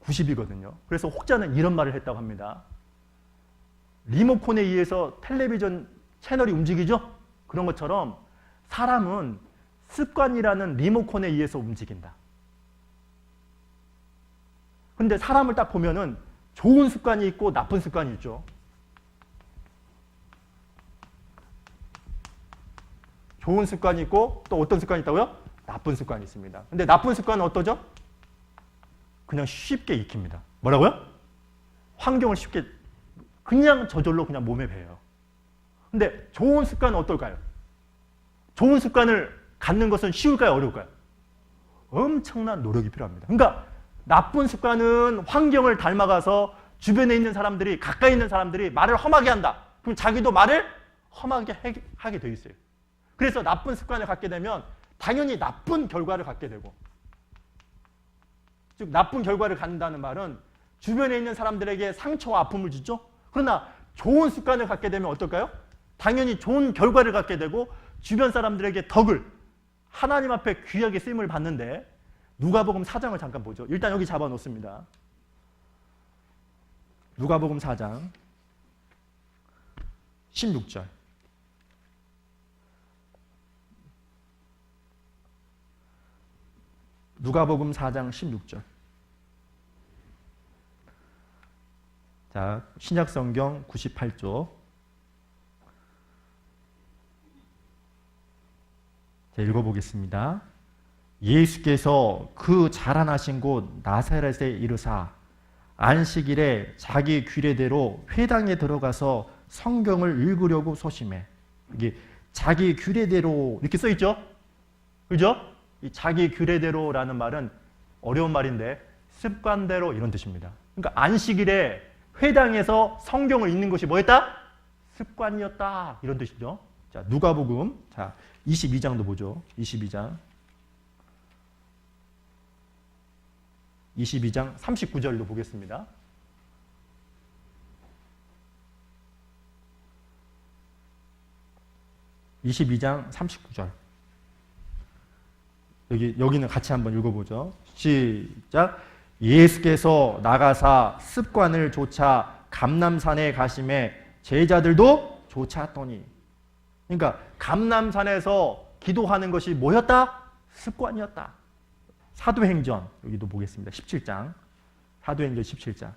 90이거든요. 그래서 혹자는 이런 말을 했다고 합니다. 리모컨에 의해서 텔레비전 채널이 움직이죠? 그런 것처럼 사람은 습관이라는 리모컨에 의해서 움직인다. 근데 사람을 딱 보면은 좋은 습관이 있고 나쁜 습관이 있죠. 좋은 습관이 있고 또 어떤 습관이 있다고요? 나쁜 습관이 있습니다. 근데 나쁜 습관은 어떠죠? 그냥 쉽게 익힙니다. 뭐라고요? 환경을 쉽게 그냥 저절로 그냥 몸에 배요. 근데 좋은 습관은 어떨까요? 좋은 습관을 갖는 것은 쉬울까요? 어려울까요? 엄청난 노력이 필요합니다. 그러니까 나쁜 습관은 환경을 닮아가서 주변에 있는 사람들이, 가까이 있는 사람들이 말을 험하게 한다. 그럼 자기도 말을 험하게 하게 돼 있어요. 그래서 나쁜 습관을 갖게 되면 당연히 나쁜 결과를 갖게 되고, 즉 나쁜 결과를 갖는다는 말은 주변에 있는 사람들에게 상처와 아픔을 주죠. 그러나 좋은 습관을 갖게 되면 어떨까요? 당연히 좋은 결과를 갖게 되고 주변 사람들에게 덕을, 하나님 앞에 귀하게 쓰임을 받는데, 누가복음 4장을 잠깐 보죠. 일단 여기 잡아놓습니다. 누가복음 4장 16절. 누가복음 4장 16절. 자, 신약성경 98조. 자, 읽어보겠습니다. 예수께서 그 자라나신 곳 나사렛에 이르사 안식일에 자기 규례대로 회당에 들어가서 성경을 읽으려고 소심해. 이게 자기 규례대로 이렇게 써 있죠? 그죠? 이 자기 규례대로라는 말은 어려운 말인데 습관대로 이런 뜻입니다. 그러니까 안식일에 회당에서 성경을 읽는 것이 뭐였다? 습관이었다. 이런 뜻이죠. 자, 누가복음. 자, 22장도 보죠. 22장 39절도 보겠습니다. (22장 39절) 여기는 같이 한번 읽어보죠. 시작. 예수께서 나가사 습관을 좇아 감람산에 가심에 제자들도 좇았더니. 그러니까 감람산에서 기도하는 것이 뭐였다? 습관이었다. 사도행전 여기도 보겠습니다. 17장. 사도행전 17장.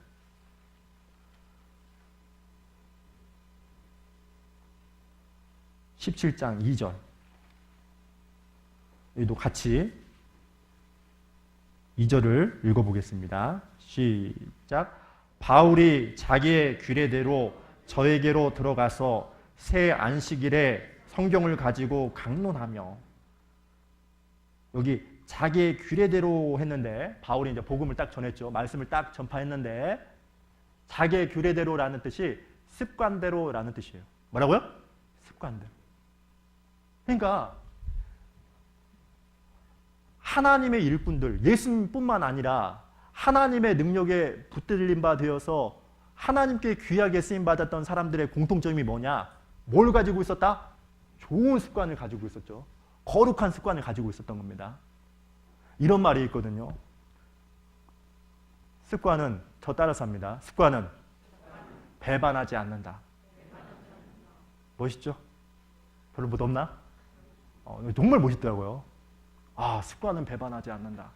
(17장) 2절. 여기도 같이 2절을 읽어보겠습니다. 시작. 바울이 자기의 규례대로 저에게로 들어가서 새 안식일에 성경을 가지고 강론하며. 여기 자기의 규례대로 했는데, 바울이 이제 복음을 딱 전했죠. 말씀을 딱 전파했는데, 자기의 규례대로라는 뜻이 습관대로라는 뜻이에요. 뭐라고요? 습관대로. 그러니까 하나님의 일꾼들, 예수님뿐만 아니라 하나님의 능력에 붙들림 바 되어서 하나님께 귀하게 쓰임받았던 사람들의 공통점이 뭐냐? 뭘 가지고 있었다? 좋은 습관을 가지고 있었죠. 거룩한 습관을 가지고 있었던 겁니다. 이런 말이 있거든요. 습관은, 저 따라서 합니다. 습관은 배반하지 않는다. 멋있죠? 별로 뭐 없나? 정말 멋있더라고요. 아, 습관은 배반하지 않는다.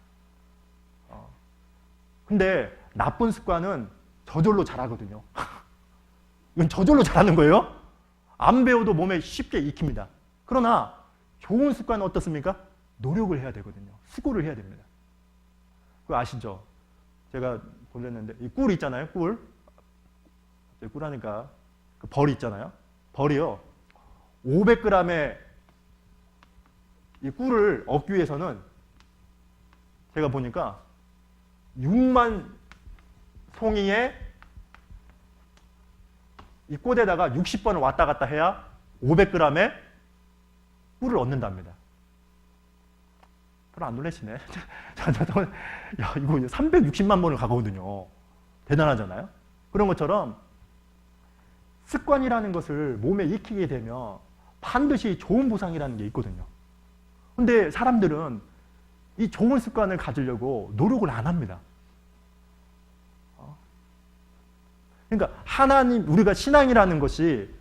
근데 나쁜 습관은 저절로 잘하거든요. 이건 저절로 잘하는 거예요. 안 배워도 몸에 쉽게 익힙니다. 그러나 좋은 습관은 어떻습니까? 노력을 해야 되거든요. 수고를 해야 됩니다. 그거 아시죠? 제가 보냈는데 이 꿀 있잖아요. 꿀 하니까 그 벌이 있잖아요. 벌이요. 500g의 이 꿀을 얻기 위해서는 제가 보니까 6만 송이의 이 꽃에다가 60번을 왔다 갔다 해야 500g의 꿀을 얻는답니다. 별로 안 놀라시네. 야, 이거 360만 번을 가거든요. 대단하잖아요. 그런 것처럼 습관이라는 것을 몸에 익히게 되면 반드시 좋은 보상이라는 게 있거든요. 근데 사람들은 이 좋은 습관을 가지려고 노력을 안 합니다. 그러니까 하나님, 우리가 신앙이라는 것이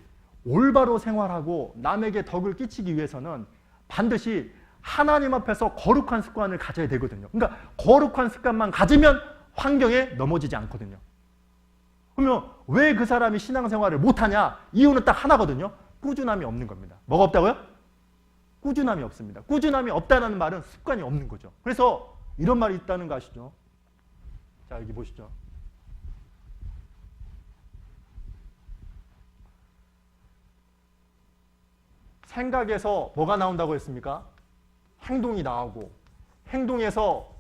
올바로 생활하고 남에게 덕을 끼치기 위해서는 반드시 하나님 앞에서 거룩한 습관을 가져야 되거든요. 그러니까 거룩한 습관만 가지면 환경에 넘어지지 않거든요. 그러면 왜 그 사람이 신앙생활을 못하냐? 이유는 딱 하나거든요. 꾸준함이 없는 겁니다. 뭐가 없다고요? 꾸준함이 없습니다. 꾸준함이 없다는 말은 습관이 없는 거죠. 그래서 이런 말이 있다는 거 아시죠? 자, 여기 보시죠. 생각에서 뭐가 나온다고 했습니까? 행동이 나오고, 행동에서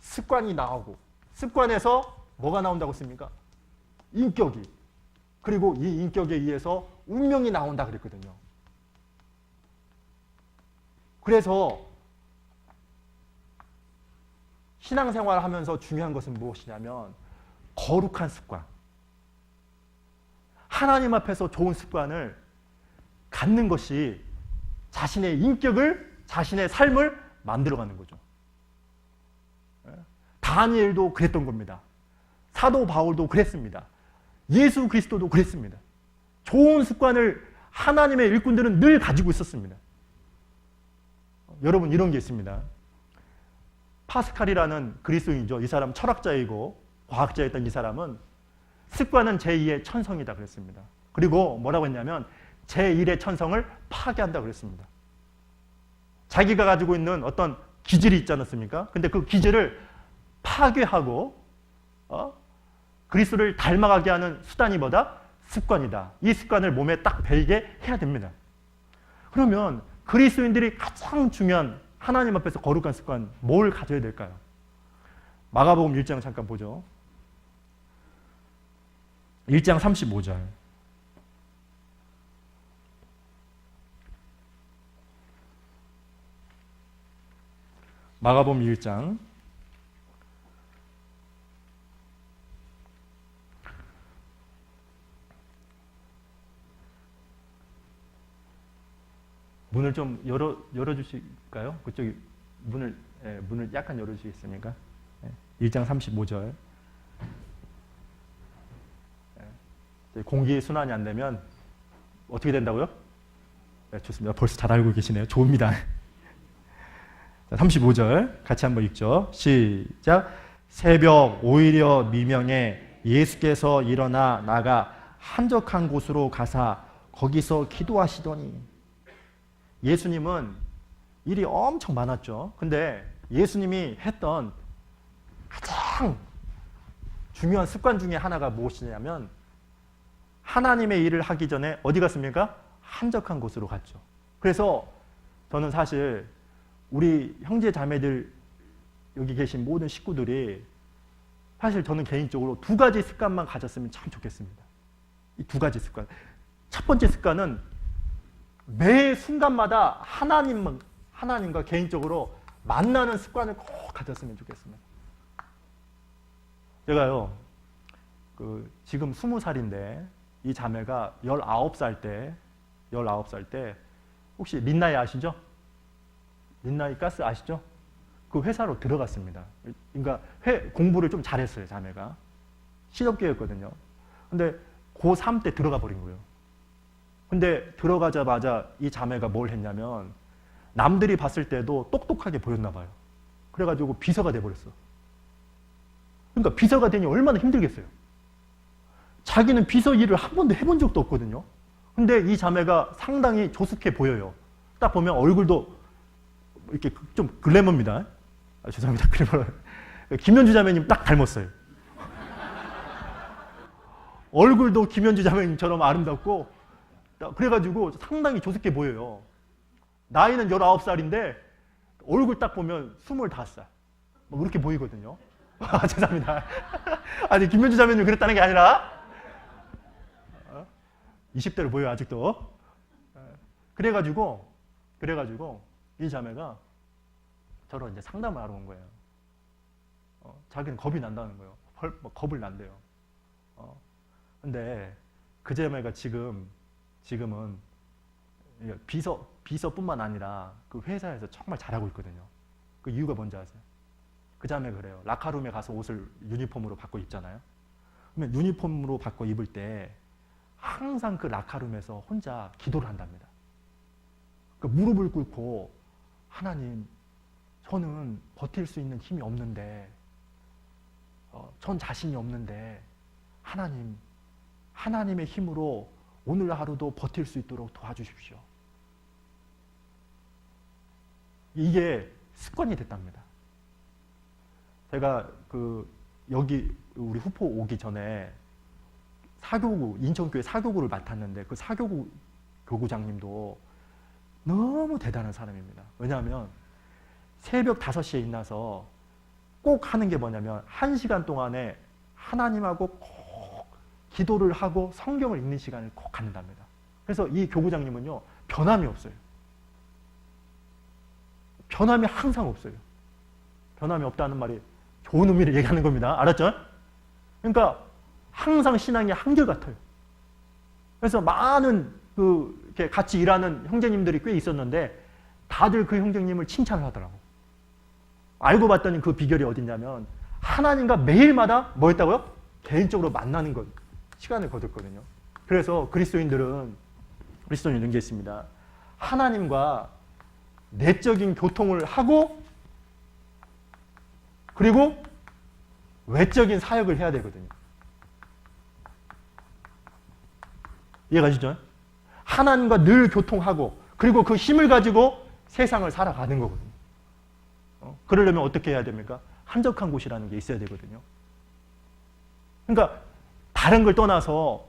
습관이 나오고, 습관에서 뭐가 나온다고 했습니까? 인격이. 그리고 이 인격에 의해서 운명이 나온다 그랬거든요. 그래서 신앙생활을 하면서 중요한 것은 무엇이냐면 거룩한 습관. 하나님 앞에서 좋은 습관을 갖는 것이 자신의 인격을, 자신의 삶을 만들어가는 거죠. 다니엘도 그랬던 겁니다. 사도 바울도 그랬습니다. 예수 그리스도도 그랬습니다. 좋은 습관을 하나님의 일꾼들은 늘 가지고 있었습니다. 여러분, 이런 게 있습니다. 파스칼이라는 그리스도인이죠. 이 사람 철학자이고 과학자였던 이 사람은 습관은 제2의 천성이다 그랬습니다. 그리고 뭐라고 했냐면 제1의 천성을 파괴한다 그랬습니다. 자기가 가지고 있는 어떤 기질이 있지 않았습니까? 근데 그 기질을 파괴하고 그리스도를 닮아가게 하는 수단이 뭐다? 습관이다. 이 습관을 몸에 딱 배이게 해야 됩니다. 그러면 그리스도인들이 가장 중요한 하나님 앞에서 거룩한 습관 뭘 가져야 될까요? 마가복음 1장 잠깐 보죠. 1장 35절. 마가복음 1장 문을 좀 열어주실까요? 그쪽이 문을 약간 열어주시겠습니까? 1장 35절. 공기 순환이 안 되면 어떻게 된다고요? 네, 좋습니다. 벌써 잘 알고 계시네요. 좋습니다. 35절 같이 한번 읽죠. 시작. 새벽 오히려 미명에 예수께서 일어나 나가 한적한 곳으로 가사 거기서 기도하시더니. 예수님은 일이 엄청 많았죠. 근데 예수님이 했던 가장 중요한 습관 중에 하나가 무엇이냐면 하나님의 일을 하기 전에 어디 갔습니까? 한적한 곳으로 갔죠. 그래서 저는 사실 우리 형제 자매들 여기 계신 모든 식구들이 사실 저는 개인적으로 두 가지 습관만 가졌으면 참 좋겠습니다. 이 두 가지 습관. 첫 번째 습관은 매 순간마다 하나님과 개인적으로 만나는 습관을 꼭 가졌으면 좋겠습니다. 제가요, 지금 20살인데 이 자매가 19살 때 혹시 린나이 아시죠? 린나이 가스 아시죠? 그 회사로 들어갔습니다. 그러니까 공부를 좀 잘했어요, 자매가. 실업계였거든요. 근데 고3 때 들어가 버린 거예요. 근데 들어가자마자 이 자매가 뭘 했냐면 남들이 봤을 때도 똑똑하게 보였나 봐요. 그래가지고 비서가 돼버렸어. 그러니까 비서가 되니 얼마나 힘들겠어요. 자기는 비서 일을 한 번도 해본 적도 없거든요. 근데 이 자매가 상당히 조숙해 보여요. 딱 보면 얼굴도 이렇게 좀 글래머입니다. 죄송합니다. 글래머. 김현주 자매님 딱 닮았어요. 얼굴도 김현주 자매님처럼 아름답고 그래가지고 상당히 조숙해 보여요. 나이는 19살인데 얼굴 딱 보면 25살. 뭐 그렇게 보이거든요. 죄송합니다. 아니, 김현주 자매님 그랬다는 게 아니라 20대로 보여요, 아직도. 그래가지고 이 자매가 저를 이제 상담을 하러 온 거예요. 자기는 겁이 난다는 거예요. 겁을 난대요. 근데 그 자매가 지금은 비서뿐만 아니라 그 회사에서 정말 잘하고 있거든요. 그 이유가 뭔지 아세요? 그 자매가 그래요. 라카룸에 가서 옷을 유니폼으로 바꿔 입잖아요. 그러면 유니폼으로 바꿔 입을 때 항상 그 라카룸에서 혼자 기도를 한답니다. 그러니까 무릎을 꿇고 하나님, 저는 버틸 수 있는 힘이 없는데 전 자신이 없는데 하나님의 힘으로 오늘 하루도 버틸 수 있도록 도와주십시오. 이게 습관이 됐답니다. 제가 여기 우리 후포 오기 전에 사교구, 인천교회 사교구를 맡았는데 그 사교구 교구장님도 너무 대단한 사람입니다. 왜냐하면 새벽 5시에 일어나서 꼭 하는 게 뭐냐면 1시간 동안에 하나님하고 꼭 기도를 하고 성경을 읽는 시간을 꼭 갖는답니다. 그래서 이 교구장님은요, 변함이 없어요. 변함이 항상 없어요. 변함이 없다는 말이 좋은 의미를 얘기하는 겁니다. 알았죠? 그러니까 항상 신앙이 한결같아요. 그래서 많은 이렇게 같이 일하는 형제님들이 꽤 있었는데 다들 그 형제님을 칭찬을 하더라고. 알고 봤더니 그 비결이 어딨냐면 하나님과 매일마다 뭐 했다고요? 개인적으로 만나는 것, 시간을 거뒀거든요. 그래서 그리스도인들은 이런 게 있습니다. 하나님과 내적인 교통을 하고 그리고 외적인 사역을 해야 되거든요. 이해가시죠? 하나님과 늘 교통하고 그리고 그 힘을 가지고 세상을 살아가는 거거든요. 그러려면 어떻게 해야 됩니까? 한적한 곳이라는 게 있어야 되거든요. 그러니까 다른 걸 떠나서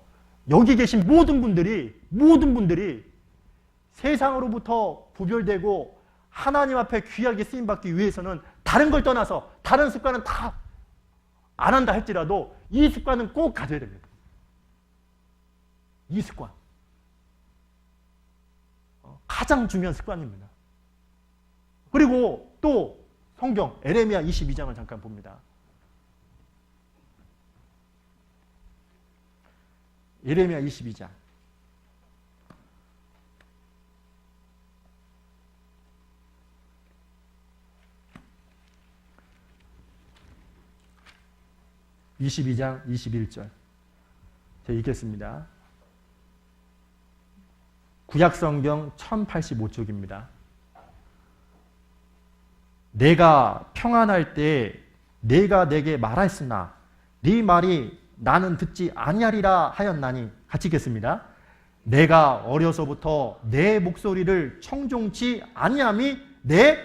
여기 계신 모든 분들이 세상으로부터 구별되고 하나님 앞에 귀하게 쓰임받기 위해서는 다른 걸 떠나서 다른 습관은 다 안 한다 할지라도 이 습관은 꼭 가져야 됩니다. 이 습관. 가장 중요한 습관입니다. 그리고 또 성경 에레미야 22장을 잠깐 봅니다. 에레미야 22장. (22장) 21절 제가 읽겠습니다. 구약성경 1085쪽입니다. 내가 평안할 때 내가 내게 말하였으나 네 말이 나는 듣지 아니하리라 하였나니. 같이 읽겠습니다. 내가 어려서부터 내 목소리를 청종치 아니함이 내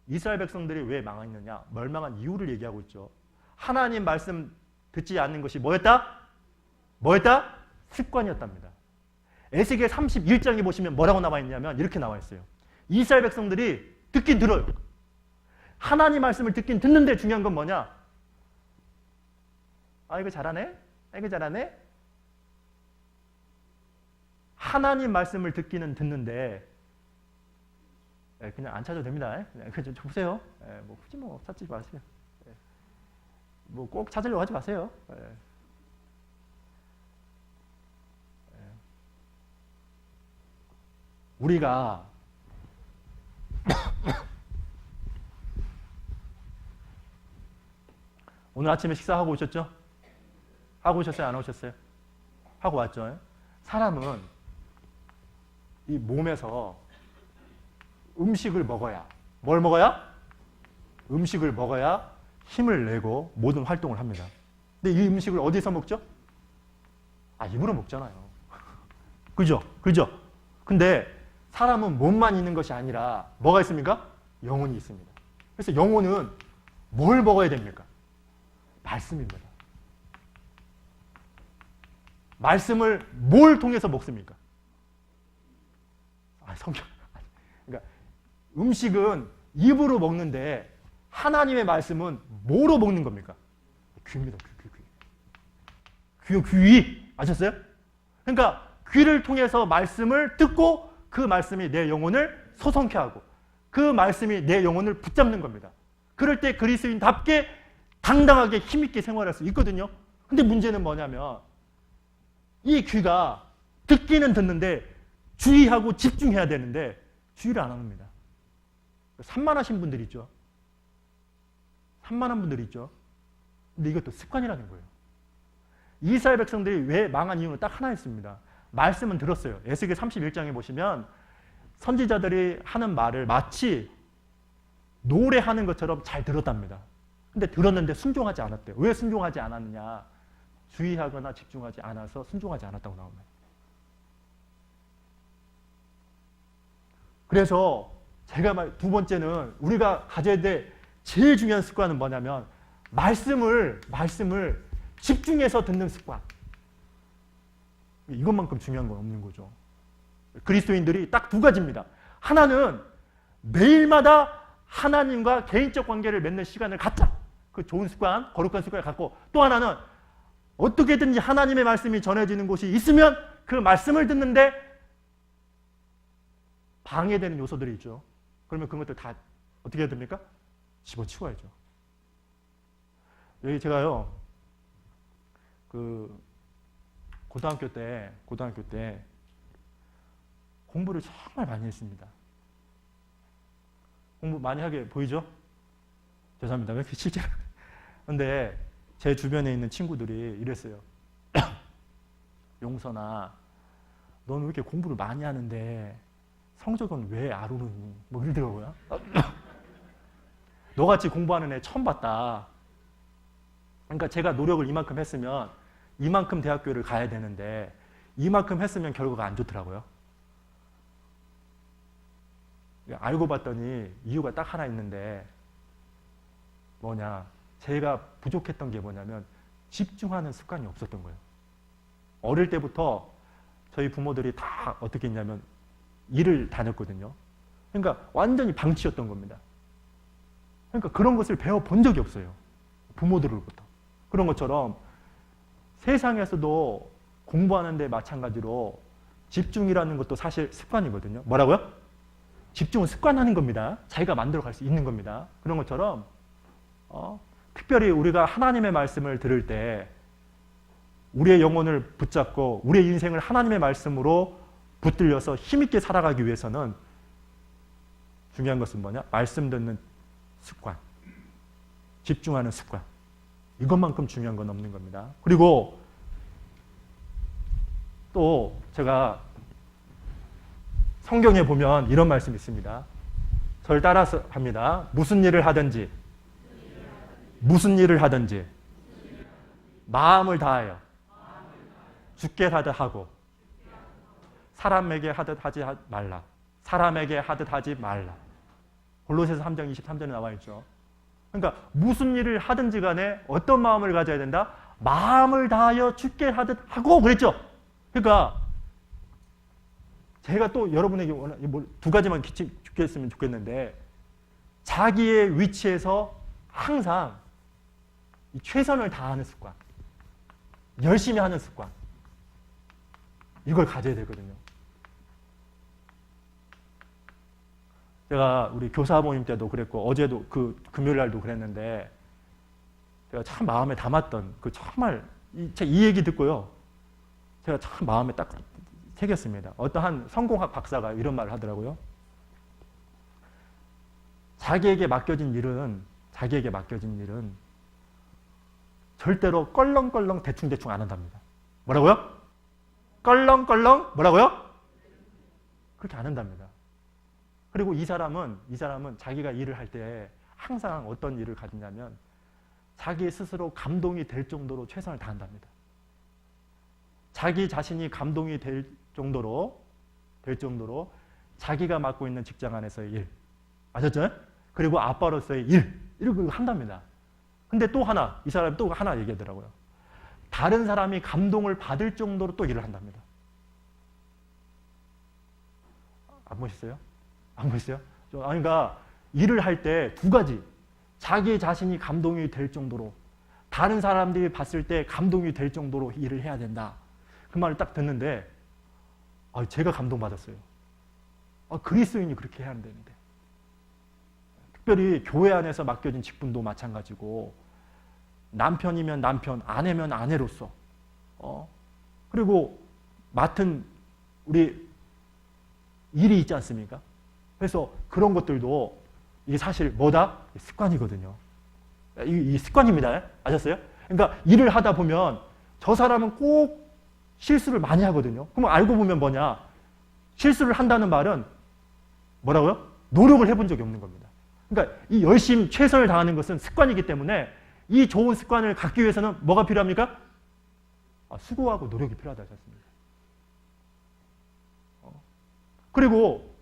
이스라엘 백성들이 왜 망했느냐? 멸망한 이유를 얘기하고 있죠. 하나님 말씀 듣지 않는 것이 뭐였다? 습관이었답니다. 에스겔 31장에 보시면 뭐라고 나와 있냐면 이렇게 나와 있어요. 이스라엘 백성들이 듣긴 들어요. 하나님 말씀을 듣긴 듣는데 중요한 건 뭐냐? 이거 잘하네? 이거 잘하네? 하나님 말씀을 듣기는 듣는데 그냥 안 찾아도 됩니다. 그냥 좀 보세요. 뭐 굳이 찾지 마세요. 뭐 꼭 찾으려고 하지 마세요. 우리가 오늘 아침에 식사하고 오셨죠? 하고 오셨어요? 안 오셨어요? 하고 왔죠? 사람은 이 몸에서 음식을 먹어야, 뭘 먹어야? 음식을 먹어야 힘을 내고 모든 활동을 합니다. 근데 이 음식을 어디서 먹죠? 입으로 먹잖아요. 그죠? 근데 사람은 몸만 있는 것이 아니라 뭐가 있습니까? 영혼이 있습니다. 그래서 영혼은 뭘 먹어야 됩니까? 말씀입니다. 말씀을 뭘 통해서 먹습니까? 성경. 그러니까 음식은 입으로 먹는데 하나님의 말씀은 뭐로 먹는 겁니까? 귀입니다. 귀. 아셨어요? 그러니까 귀를 통해서 말씀을 듣고 그 말씀이 내 영혼을 소성케 하고 그 말씀이 내 영혼을 붙잡는 겁니다. 그럴 때 그리스도인답게 당당하게 힘있게 생활할 수 있거든요. 근데 문제는 뭐냐면 이 귀가 듣기는 듣는데 주의하고 집중해야 되는데 주의를 안 합니다. 산만하신 분들이 있죠. 산만한 분들이 있죠. 근데 이것도 습관이라는 거예요. 이스라엘 백성들이 왜 망한 이유는 딱 하나였습니다. 말씀은 들었어요. 에스겔 31장에 보시면 선지자들이 하는 말을 마치 노래하는 것처럼 잘 들었답니다. 근데 들었는데 순종하지 않았대요. 왜 순종하지 않았느냐? 주의하거나 집중하지 않아서 순종하지 않았다고 나옵니다. 그래서 제가 말 두 번째는 우리가 가져야 될 제일 중요한 습관은 뭐냐면 말씀을 집중해서 듣는 습관. 이것만큼 중요한 건 없는 거죠. 그리스도인들이 딱 두 가지입니다. 하나는 매일마다 하나님과 개인적 관계를 맺는 시간을 갖자. 그 좋은 습관, 거룩한 습관을 갖고, 또 하나는 어떻게든지 하나님의 말씀이 전해지는 곳이 있으면 그 말씀을 듣는데 방해되는 요소들이 있죠. 그러면 그런 것들 다 어떻게 해야 됩니까? 집어치워야죠. 여기 제가요, 고등학교 때 공부를 정말 많이 했습니다. 공부 많이 하게 보이죠? 죄송합니다. 왜 이렇게 실제로. 근데 제 주변에 있는 친구들이 이랬어요. 용선아, 너는 왜 이렇게 공부를 많이 하는데 성적은 왜 안 오르니? 뭐 이러더라고요. 너같이 공부하는 애 처음 봤다. 그러니까 제가 노력을 이만큼 했으면 이만큼 대학교를 가야 되는데 이만큼 했으면 결과가 안 좋더라고요. 알고 봤더니 이유가 딱 하나 있는데 뭐냐, 제가 부족했던 게 뭐냐면 집중하는 습관이 없었던 거예요. 어릴 때부터 저희 부모들이 다 어떻게 했냐면 일을 다녔거든요. 그러니까 완전히 방치였던 겁니다. 그러니까 그런 것을 배워본 적이 없어요. 부모들로부터. 그런 것처럼 세상에서도 공부하는 데 마찬가지로 집중이라는 것도 사실 습관이거든요. 뭐라고요? 집중은 습관하는 겁니다. 자기가 만들어갈 수 있는 겁니다. 그런 것처럼 특별히 우리가 하나님의 말씀을 들을 때 우리의 영혼을 붙잡고 우리의 인생을 하나님의 말씀으로 붙들려서 힘있게 살아가기 위해서는 중요한 것은 뭐냐? 말씀 듣는 습관, 집중하는 습관. 이것만큼 중요한 건 없는 겁니다. 그리고 또 제가 성경에 보면 이런 말씀이 있습니다. 저를 따라서 합니다. 무슨 일을 하든지 마음을 다하여 주께 하듯 하고 사람에게 하듯 하지 말라. 사람에게 하듯 하지 말라. 골로새서 3장 23절에 나와 있죠. 그러니까 무슨 일을 하든지 간에 어떤 마음을 가져야 된다? 마음을 다하여 주께 하듯 하고 그랬죠. 그러니까 제가 또 여러분에게 두 가지만 주겠으면 좋겠는데 자기의 위치에서 항상 최선을 다하는 습관, 열심히 하는 습관, 이걸 가져야 되거든요. 제가 우리 교사 모임 때도 그랬고 어제도 금요일 날도 그랬는데 제가 참 마음에 담았던 정말 이 얘기 듣고요. 제가 참 마음에 딱 새겼습니다. 어떠한 성공학 박사가 이런 말을 하더라고요. 자기에게 맡겨진 일은 절대로 껄렁껄렁 대충대충 안 한답니다. 뭐라고요? 껄렁껄렁 뭐라고요? 그렇게 안 한답니다. 그리고 이 사람은 자기가 일을 할 때 항상 어떤 일을 가지냐면 자기 스스로 감동이 될 정도로 최선을 다한답니다. 자기 자신이 감동이 될 정도로 자기가 맡고 있는 직장 안에서의 일, 아셨죠? 그리고 아빠로서의 일, 이렇게 한답니다. 근데 또 하나, 이 사람이 또 하나 얘기하더라고요. 다른 사람이 감동을 받을 정도로 또 일을 한답니다. 안 보셨어요? 그러니까 일을 할 때 두 가지, 자기 자신이 감동이 될 정도로 다른 사람들이 봤을 때 감동이 될 정도로 일을 해야 된다. 그 말을 딱 듣는데 제가 감동받았어요. 그리스도인이 그렇게 해야 되는데. 특별히 교회 안에서 맡겨진 직분도 마찬가지고 남편이면 남편, 아내면 아내로서 그리고 맡은 우리 일이 있지 않습니까? 그래서 그런 것들도 이게 사실 뭐다? 습관이거든요. 이 습관입니다. 아셨어요? 그러니까 일을 하다 보면 저 사람은 꼭 실수를 많이 하거든요. 그럼 알고 보면 뭐냐? 실수를 한다는 말은 뭐라고요? 노력을 해본 적이 없는 겁니다. 그러니까 이 열심 최선을 다하는 것은 습관이기 때문에 이 좋은 습관을 갖기 위해서는 뭐가 필요합니까? 수고하고 노력이 필요하다 하셨습니다. 그리고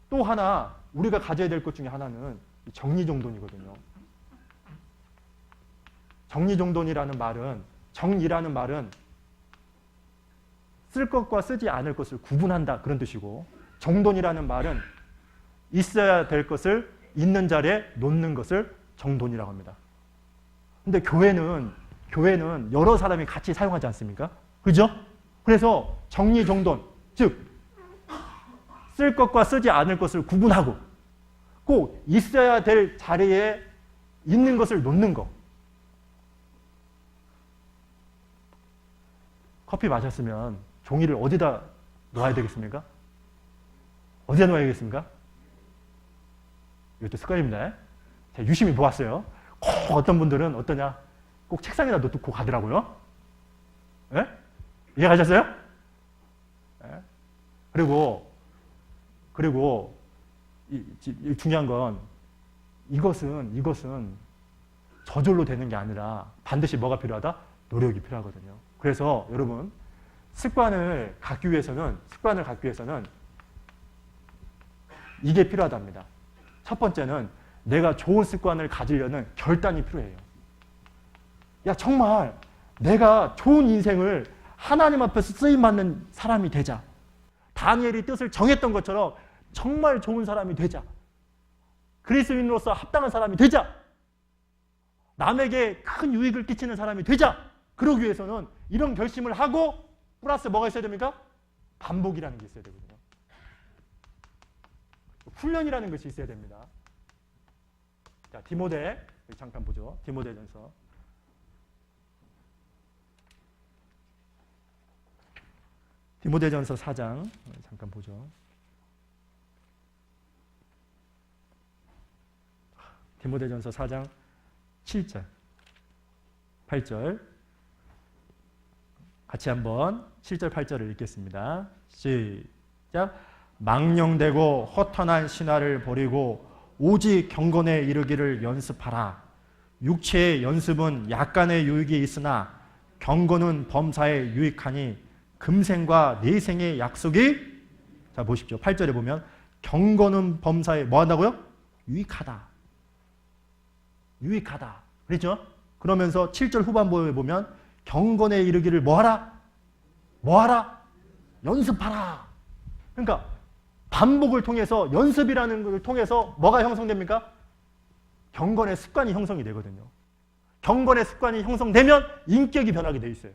또 하나 우리가 가져야 될 것 중에 하나는 정리정돈이거든요. 정리정돈이라는 말은, 정리라는 말은 쓸 것과 쓰지 않을 것을 구분한다 그런 뜻이고, 정돈이라는 말은 있어야 될 것을 있는 자리에 놓는 것을 정돈이라고 합니다. 근데 교회는 여러 사람이 같이 사용하지 않습니까? 그죠? 그래서 정리정돈, 즉 쓸 것과 쓰지 않을 것을 구분하고 꼭 있어야 될 자리에 있는 것을 놓는 거. 커피 마셨으면 종이를 어디다 놓아야 되겠습니까? 어디다 놓아야겠습니까? 이것도 습관입니다. 제가 유심히 보았어요. 꼭 어떤 분들은 어떠냐? 꼭 책상에다 놓고 가더라고요. 예? 이해가셨어요? 예? 그리고 이 중요한 건 이것은 저절로 되는 게 아니라 반드시 뭐가 필요하다? 노력이 필요하거든요. 그래서 여러분 습관을 갖기 위해서는 이게 필요하답니다. 첫 번째는 내가 좋은 습관을 가지려는 결단이 필요해요. 야, 정말 내가 좋은 인생을 하나님 앞에서 쓰임받는 사람이 되자. 다니엘이 뜻을 정했던 것처럼 정말 좋은 사람이 되자. 그리스도인으로서 합당한 사람이 되자. 남에게 큰 유익을 끼치는 사람이 되자. 그러기 위해서는 이런 결심을 하고 플러스 뭐가 있어야 됩니까? 반복이라는 게 있어야 되거든요. 훈련이라는 것이 있어야 됩니다. 자, 디모데 잠깐 보죠. 디모데전서. 디모데전서 4장 잠깐 보죠. 디모데전서 4장 7절, 8절 같이 한번 7절, 8절을 읽겠습니다. 시작. 망령되고 허탄한 신화를 버리고 오직 경건에 이르기를 연습하라. 육체의 연습은 약간의 유익이 있으나 경건은 범사에 유익하니 금생과 내생의 약속이, 자 보십시오. 8절에 보면 경건은 범사에 뭐 한다고요? 유익하다. 유익하다. 그렇죠? 그러면서 7절 후반부에 보면 경건에 이르기를 뭐하라? 뭐하라? 연습하라. 그러니까 반복을 통해서, 연습이라는 것을 통해서 뭐가 형성됩니까? 경건의 습관이 형성이 되거든요. 경건의 습관이 형성되면 인격이 변하게 돼 있어요.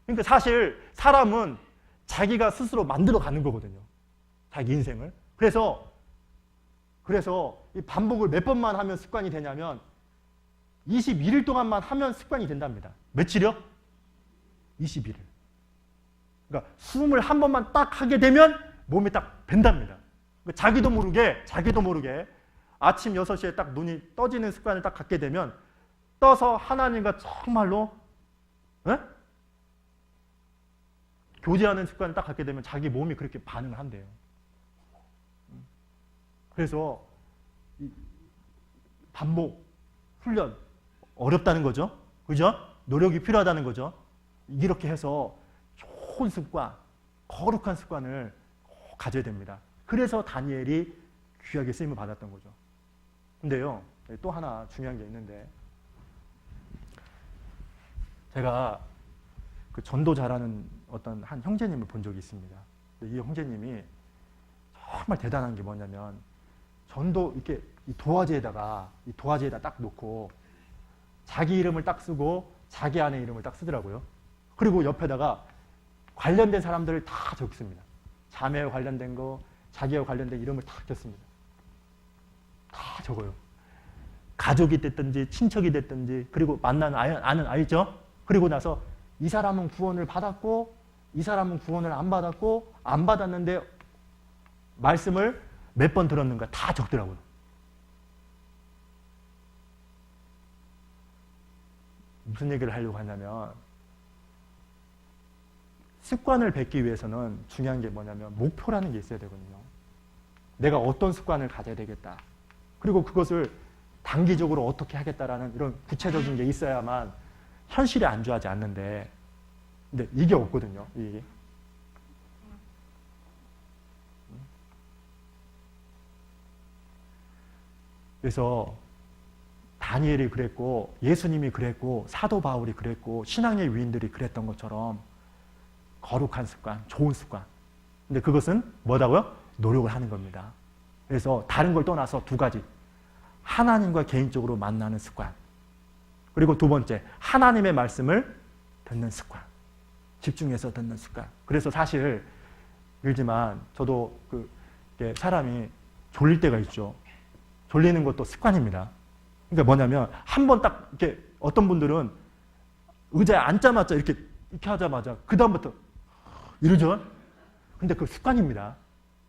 그러니까 사실 사람은 자기가 스스로 만들어 가는 거거든요. 자기 인생을. 그래서 이 반복을 몇 번만 하면 습관이 되냐면 21일 동안만 하면 습관이 된답니다. 며칠이요? 21일. 그러니까 숨을 한 번만 딱 하게 되면 몸이 딱 밴답니다. 그러니까 자기도 모르게 아침 6시에 딱 눈이 떠지는 습관을 딱 갖게 되면 떠서 하나님과 정말로 교제하는 습관을 딱 갖게 되면 자기 몸이 그렇게 반응을 한대요. 그래서 이 반복, 훈련 어렵다는 거죠. 그죠? 노력이 필요하다는 거죠. 이렇게 해서 좋은 습관, 거룩한 습관을 꼭 가져야 됩니다. 그래서 다니엘이 귀하게 쓰임을 받았던 거죠. 근데요, 또 하나 중요한 게 있는데, 제가 그 전도 잘하는 어떤 한 형제님을 본 적이 있습니다. 이 형제님이 정말 대단한 게 뭐냐면, 전도 이렇게 이 도화지에다 딱 놓고 자기 이름을 딱 쓰고 자기 아내 이름을 딱 쓰더라고요. 그리고 옆에다가 관련된 사람들을 다 적습니다. 자매와 관련된 거, 자기와 관련된 이름을 다 적습니다. 다 적어요. 가족이 됐든지 친척이 됐든지, 그리고 만나는 아는 아이죠. 그리고 나서 이 사람은 구원을 받았고 이 사람은 구원을 안 받았고, 안 받았는데 말씀을 몇 번 들었는가 다 적더라고요. 무슨 얘기를 하려고 하냐면, 습관을 뱉기 위해서는 중요한 게 뭐냐면 목표라는 게 있어야 되거든요. 내가 어떤 습관을 가져야 되겠다. 그리고 그것을 단기적으로 어떻게 하겠다라는 이런 구체적인 게 있어야만 현실에 안주하지 않는데, 근데 이게 없거든요. 이게. 그래서 다니엘이 그랬고 예수님이 그랬고 사도 바울이 그랬고 신앙의 위인들이 그랬던 것처럼 거룩한 습관, 좋은 습관. 근데 그것은 뭐라고요? 노력을 하는 겁니다. 그래서 다른 걸 떠나서 두 가지. 하나님과 개인적으로 만나는 습관. 그리고 두 번째, 하나님의 말씀을 듣는 습관. 집중해서 듣는 습관. 그래서 사실 일지만 저도 사람이 졸릴 때가 있죠. 졸리는 것도 습관입니다. 그러니까 뭐냐면 한 번 딱 이렇게 어떤 분들은 의자에 앉자마자 이렇게 하자마자 그 다음부터 이러죠. 근데 그 습관입니다.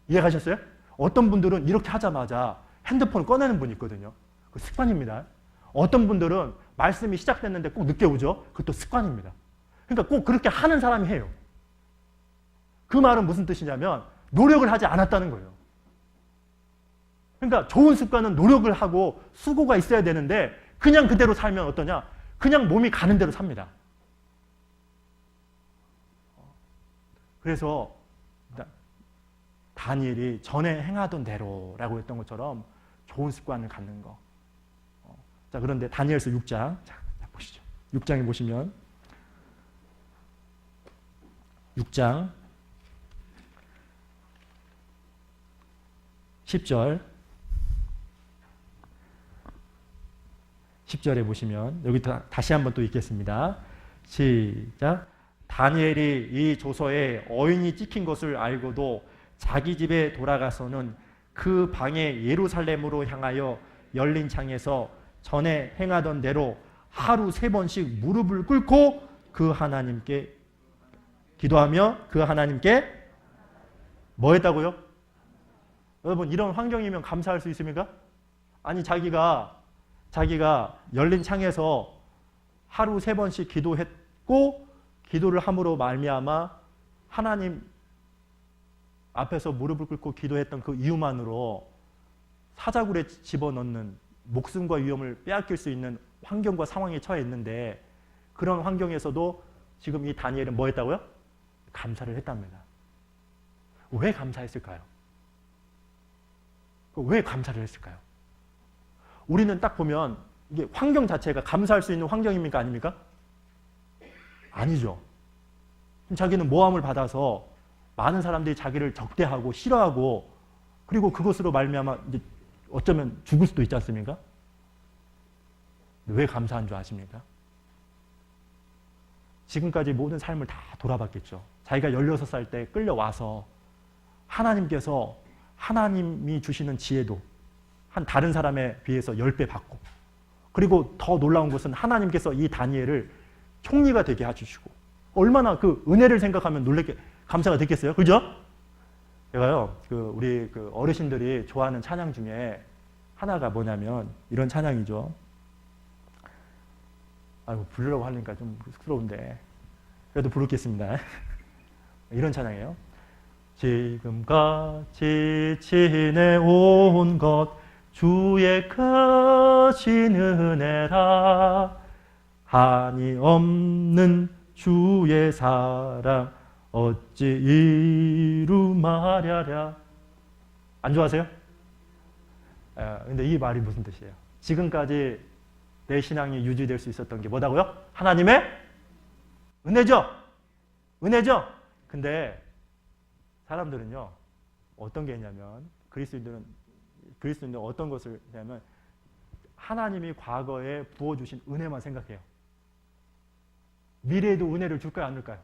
이해가셨어요? 어떤 분들은 이렇게 하자마자 핸드폰을 꺼내는 분이 있거든요. 그 습관입니다. 어떤 분들은 말씀이 시작됐는데 꼭 늦게 오죠. 그것도 습관입니다. 그러니까 꼭 그렇게 하는 사람이 해요. 그 말은 무슨 뜻이냐면 노력을 하지 않았다는 거예요. 그러니까 좋은 습관은 노력을 하고 수고가 있어야 되는데 그냥 그대로 살면 어떠냐? 그냥 몸이 가는 대로 삽니다. 그래서 다니엘이 전에 행하던 대로라고 했던 것처럼 좋은 습관을 갖는 거. 자, 그런데 다니엘서 6장. 자, 보시죠. 6장에 보시면 6장 10절 10절에 보시면 여기 다시 한번 또 읽겠습니다. 시작. 다니엘이 이 조서에 어인이 찍힌 것을 알고도 자기 집에 돌아가서는 그 방에 예루살렘으로 향하여 열린 창에서 전에 행하던 대로 하루 3번씩 무릎을 꿇고 그 하나님께 기도하며 그 하나님께 뭐 했다고요? 여러분 이런 환경이면 감사할 수 있습니까? 아니 자기가 열린 창에서 하루 3번씩 기도했고 기도를 함으로 말미암아 하나님 앞에서 무릎을 꿇고 기도했던 그 이유만으로 사자굴에 집어넣는 목숨과 위험을 빼앗길 수 있는 환경과 상황에 처해 있는데 그런 환경에서도 지금 이 다니엘은 뭐 했다고요? 감사를 했답니다. 왜 감사했을까요? 왜 감사를 했을까요? 우리는 딱 보면 이게 환경 자체가 감사할 수 있는 환경입니까? 아닙니까? 아니죠. 자기는 모함을 받아서 많은 사람들이 자기를 적대하고 싫어하고 그리고 그것으로 말미암아 이제 어쩌면 죽을 수도 있지 않습니까? 왜 감사한 줄 아십니까? 지금까지 모든 삶을 다 돌아봤겠죠. 자기가 16살 때 끌려와서 하나님께서 하나님이 주시는 지혜도 한 다른 사람에 비해서 10배 받고 그리고 더 놀라운 것은 하나님께서 이 다니엘을 총리가 되게 해주시고 얼마나 그 은혜를 생각하면 놀랍게 감사가 됐겠어요? 그죠? 제가요, 우리 어르신들이 좋아하는 찬양 중에 하나가 뭐냐면 이런 찬양이죠. 아이고, 부르려고 하니까 좀 쑥스러운데 그래도 부르겠습니다. 이런 찬양이에요. 지금까지 지내온 것 주의 크신 은혜라 한이 없는 주의 사랑 어찌 이루마랴랴. 안 좋아하세요? 근데 이 말이 무슨 뜻이에요? 지금까지 내 신앙이 유지될 수 있었던 게 뭐다고요? 하나님의 은혜죠. 은혜죠. 근데 사람들은요 어떤 게 있냐면 그리스도인들은 어떤 것을 하냐면 하나님이 과거에 부어주신 은혜만 생각해요. 미래에도 은혜를 줄까요 안 줄까요?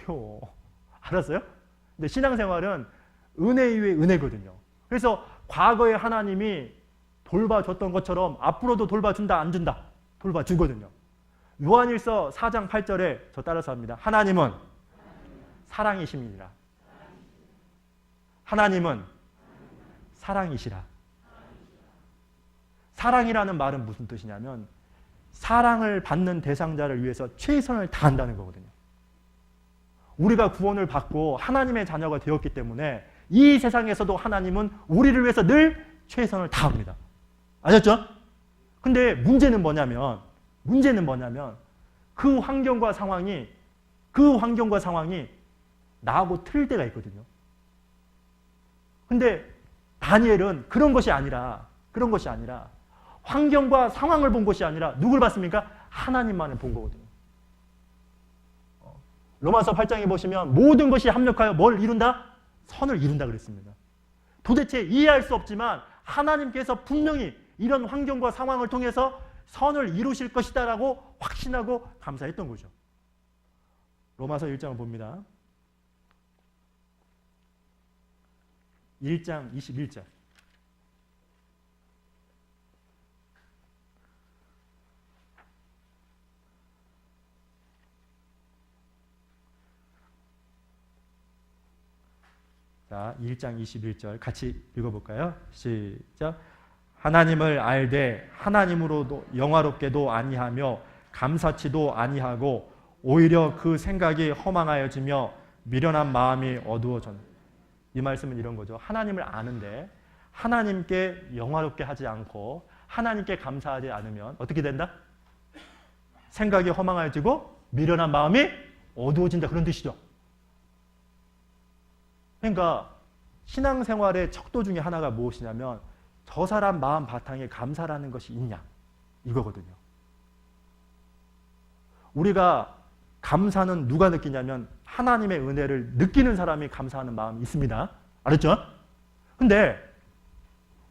줘요. 알았어요? 근데 신앙생활은 은혜 위에 은혜거든요. 그래서 과거에 하나님이 돌봐줬던 것처럼 앞으로도 돌봐준다 안 준다? 돌봐주거든요. 요한일서 4장 8절에 저 따라서 합니다. 하나님은 사랑이십니다. 하나님은 사랑이시라. 사랑이라는 말은 무슨 뜻이냐면 사랑을 받는 대상자를 위해서 최선을 다한다는 거거든요. 우리가 구원을 받고 하나님의 자녀가 되었기 때문에 이 세상에서도 하나님은 우리를 위해서 늘 최선을 다합니다. 아셨죠? 근데 문제는 뭐냐면 그 환경과 상황이 나하고 틀릴 때가 있거든요. 근데 다니엘은 그런 것이 아니라 환경과 상황을 본 것이 아니라 누굴 봤습니까? 하나님만을 본 거거든요. 로마서 8장에 보시면 모든 것이 합력하여 뭘 이룬다? 선을 이룬다 그랬습니다. 도대체 이해할 수 없지만 하나님께서 분명히 이런 환경과 상황을 통해서 선을 이루실 것이다라고 확신하고 감사했던 거죠. 로마서 1장을 봅니다. 1장 21절. 자, 1장 21절 같이 읽어볼까요? 시작. 하나님을 알되 하나님으로도 영화롭게도 아니하며 감사치도 아니하고 오히려 그 생각이 허망하여지며 미련한 마음이 어두워졌네. 이 말씀은 이런 거죠. 하나님을 아는데 하나님께 영화롭게 하지 않고 하나님께 감사하지 않으면 어떻게 된다? 생각이 허망해지고 미련한 마음이 어두워진다. 그런 뜻이죠. 그러니까 신앙생활의 척도 중에 하나가 무엇이냐면 저 사람 마음 바탕에 감사라는 것이 있냐 이거거든요. 우리가 감사는 누가 느끼냐면 하나님의 은혜를 느끼는 사람이 감사하는 마음이 있습니다. 알았죠? 근데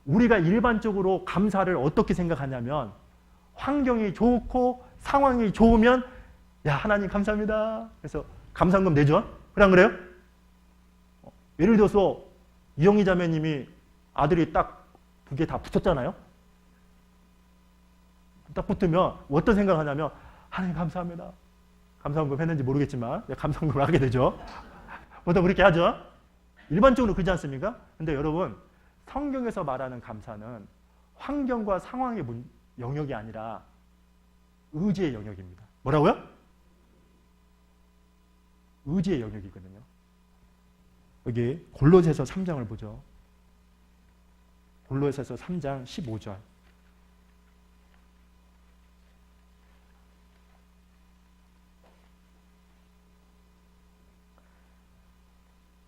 우리가 일반적으로 감사를 어떻게 생각하냐면 환경이 좋고 상황이 좋으면 야 하나님 감사합니다. 그래서 감사금 내죠? 그래 안 그래요? 예를 들어서 이영희 자매님이 아들이 딱 두 개 다 붙었잖아요. 딱 붙으면 어떤 생각을 하냐면 하나님 감사합니다. 감사원금 했는지 모르겠지만 감사원금을 하게 되죠. 보통 그렇게 하죠. 일반적으로 그렇지 않습니까? 근데 여러분 성경에서 말하는 감사는 환경과 상황의 영역이 아니라 의지의 영역입니다. 뭐라고요? 의지의 영역이거든요. 여기 골로새서 3장을 보죠. 골로새서 3장 15절.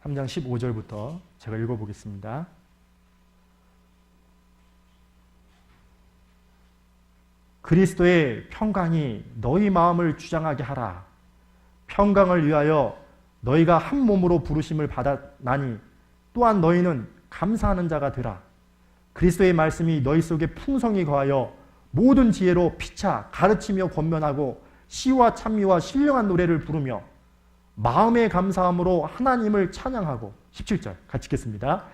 (3장 15절부터) 제가 읽어보겠습니다. 그리스도의 평강이 너희 마음을 주장하게 하라. 평강을 위하여 너희가 한 몸으로 부르심을 받았나니 또한 너희는 감사하는 자가 되라. 그리스도의 말씀이 너희 속에 풍성히 거하여 모든 지혜로 피차 가르치며 권면하고 시와 찬미와 신령한 노래를 부르며 마음의 감사함으로 하나님을 찬양하고 17절 같이 읽겠습니다.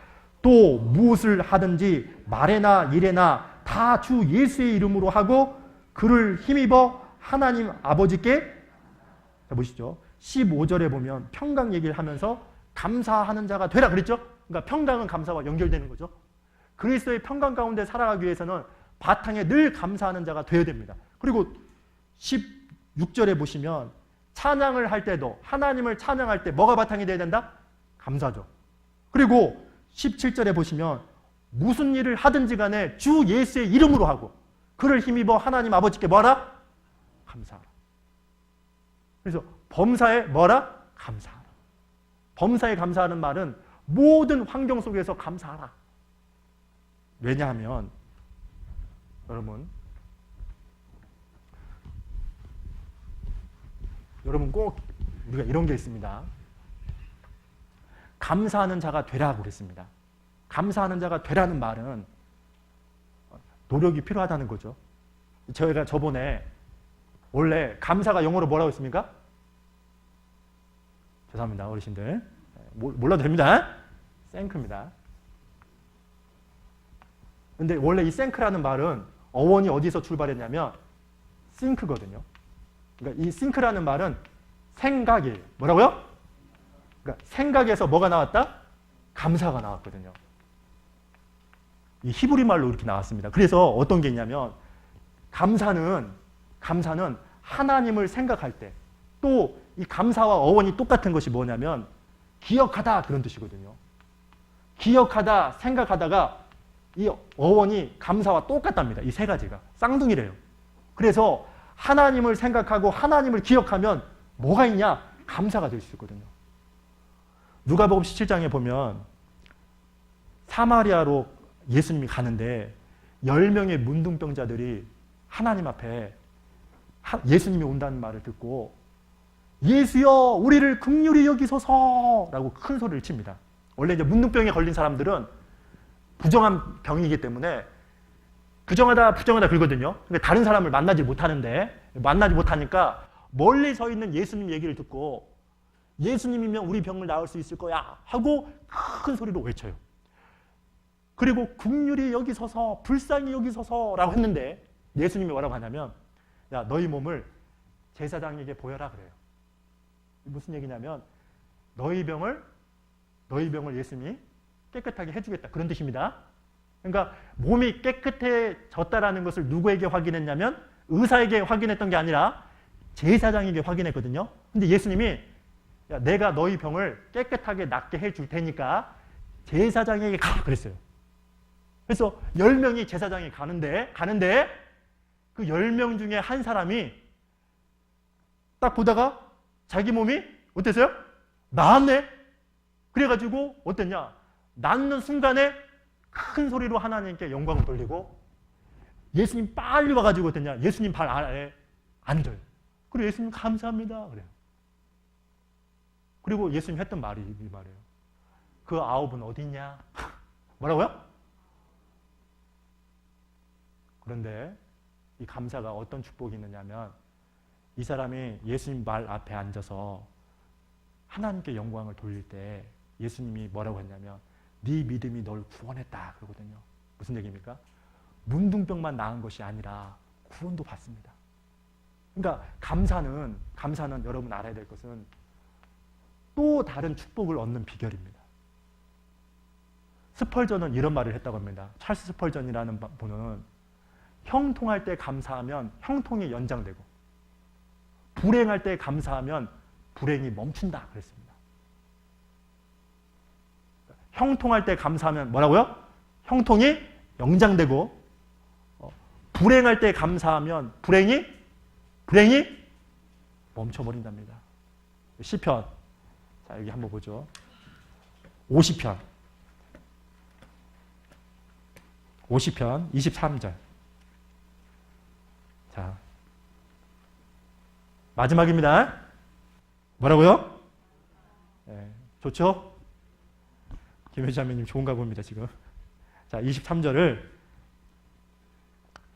또 무엇을 하든지 말에나 일에나 다 주 예수의 이름으로 하고 그를 힘입어 하나님 아버지께 자 보시죠. 15절에 보면 평강 얘기를 하면서 감사하는 자가 되라 그랬죠. 그러니까 평강은 감사와 연결되는 거죠. 그리스도의 평강 가운데 살아가기 위해서는 바탕에 늘 감사하는 자가 되어야 됩니다. 그리고 16절에 보시면 찬양을 할 때도 하나님을 찬양할 때 뭐가 바탕이 되어야 된다? 감사죠. 그리고 17절에 보시면 무슨 일을 하든지 간에 주 예수의 이름으로 하고 그를 힘입어 하나님 아버지께 뭐하라? 감사하라. 그래서 범사에 뭐하라? 감사하라. 범사에 감사하는 말은 모든 환경 속에서 감사하라. 왜냐하면 여러분 꼭 우리가 이런 게 있습니다. 감사하는 자가 되라고 그랬습니다. 감사하는 자가 되라는 말은 노력이 필요하다는 거죠. 저희가 저번에 원래 감사가 영어로 뭐라고 했습니까? 죄송합니다 어르신들 몰라도 됩니다. 땡크입니다. 근데 원래 이 땡크라는 말은 어원이 어디서 출발했냐면 싱크거든요. 그러니까 이 싱크라는 말은 생각이에요. 뭐라고요? 그러니까 생각에서 뭐가 나왔다? 감사가 나왔거든요. 이 히브리 말로 이렇게 나왔습니다. 그래서 어떤 게 있냐면 감사는 하나님을 생각할 때 또 이 감사와 어원이 똑같은 것이 뭐냐면 기억하다 그런 뜻이거든요. 기억하다, 생각하다가 이 어원이 감사와 똑같답니다. 이 세 가지가. 쌍둥이래요. 그래서 하나님을 생각하고 하나님을 기억하면 뭐가 있냐? 감사가 될 수 있거든요. 누가복음 17장에 보면 사마리아로 예수님이 가는데 10명의 문둥병자들이 하나님 앞에 예수님이 온다는 말을 듣고 예수여 우리를 긍휼히 여기소서 라고 큰 소리를 칩니다. 원래 이제 문둥병에 걸린 사람들은 부정한 병이기 때문에 부정하다 그러거든요. 근데 다른 사람을 만나지 못하니까 멀리 서 있는 예수님 얘기를 듣고 예수님이면 우리 병을 나을 수 있을 거야 하고 큰 소리로 외쳐요. 그리고 긍휼히 여기소서, 불쌍히 여기소서라고 했는데 예수님이 뭐라고 하냐면 야 너희 몸을 제사장에게 보여라 그래요. 무슨 얘기냐면 너희 병을 예수님이 깨끗하게 해주겠다 그런 뜻입니다. 그러니까 몸이 깨끗해졌다라는 것을 누구에게 확인했냐면 의사에게 확인했던 게 아니라 제사장에게 확인했거든요. 근데 예수님이 야, 내가 너희 병을 깨끗하게 낫게 해줄 테니까 제사장에게 가 그랬어요. 그래서 10명이 제사장에 가는데 그 10명 중에 한 사람이 딱 보다가 자기 몸이 어땠어요? 나았네. 그래가지고 어땠냐? 낫는 순간에 큰 소리로 하나님께 영광을 돌리고 예수님 빨리 와가지고 어땠냐? 예수님 발 아래에 앉아요. 그리고 예수님 감사합니다. 그래요. 그리고 예수님 했던 말이 이 말이에요. 그 9은 어디 있냐? 뭐라고요? 그런데 이 감사가 어떤 축복이 있느냐면 이 사람이 예수님 말 앞에 앉아서 하나님께 영광을 돌릴 때 예수님이 뭐라고 했냐면 네 믿음이 널 구원했다 그러거든요. 무슨 얘기입니까? 문둥병만 나은 것이 아니라 구원도 받습니다. 그러니까 감사는 여러분 알아야 될 것은 또 다른 축복을 얻는 비결입니다. 스펄전은 이런 말을 했다고 합니다. 찰스 스펄전이라는 분은 형통할 때 감사하면 형통이 연장되고 불행할 때 감사하면 불행이 멈춘다 그랬습니다. 형통할 때 감사하면 뭐라고요? 형통이 연장되고 불행할 때 감사하면 불행이 멈춰버린답니다. 시편 자 여기 한번 보죠. 50편 23절 자 마지막입니다. 뭐라고요? 네, 좋죠? 김효지 자매님 좋은가 봅니다 지금. 자 23절을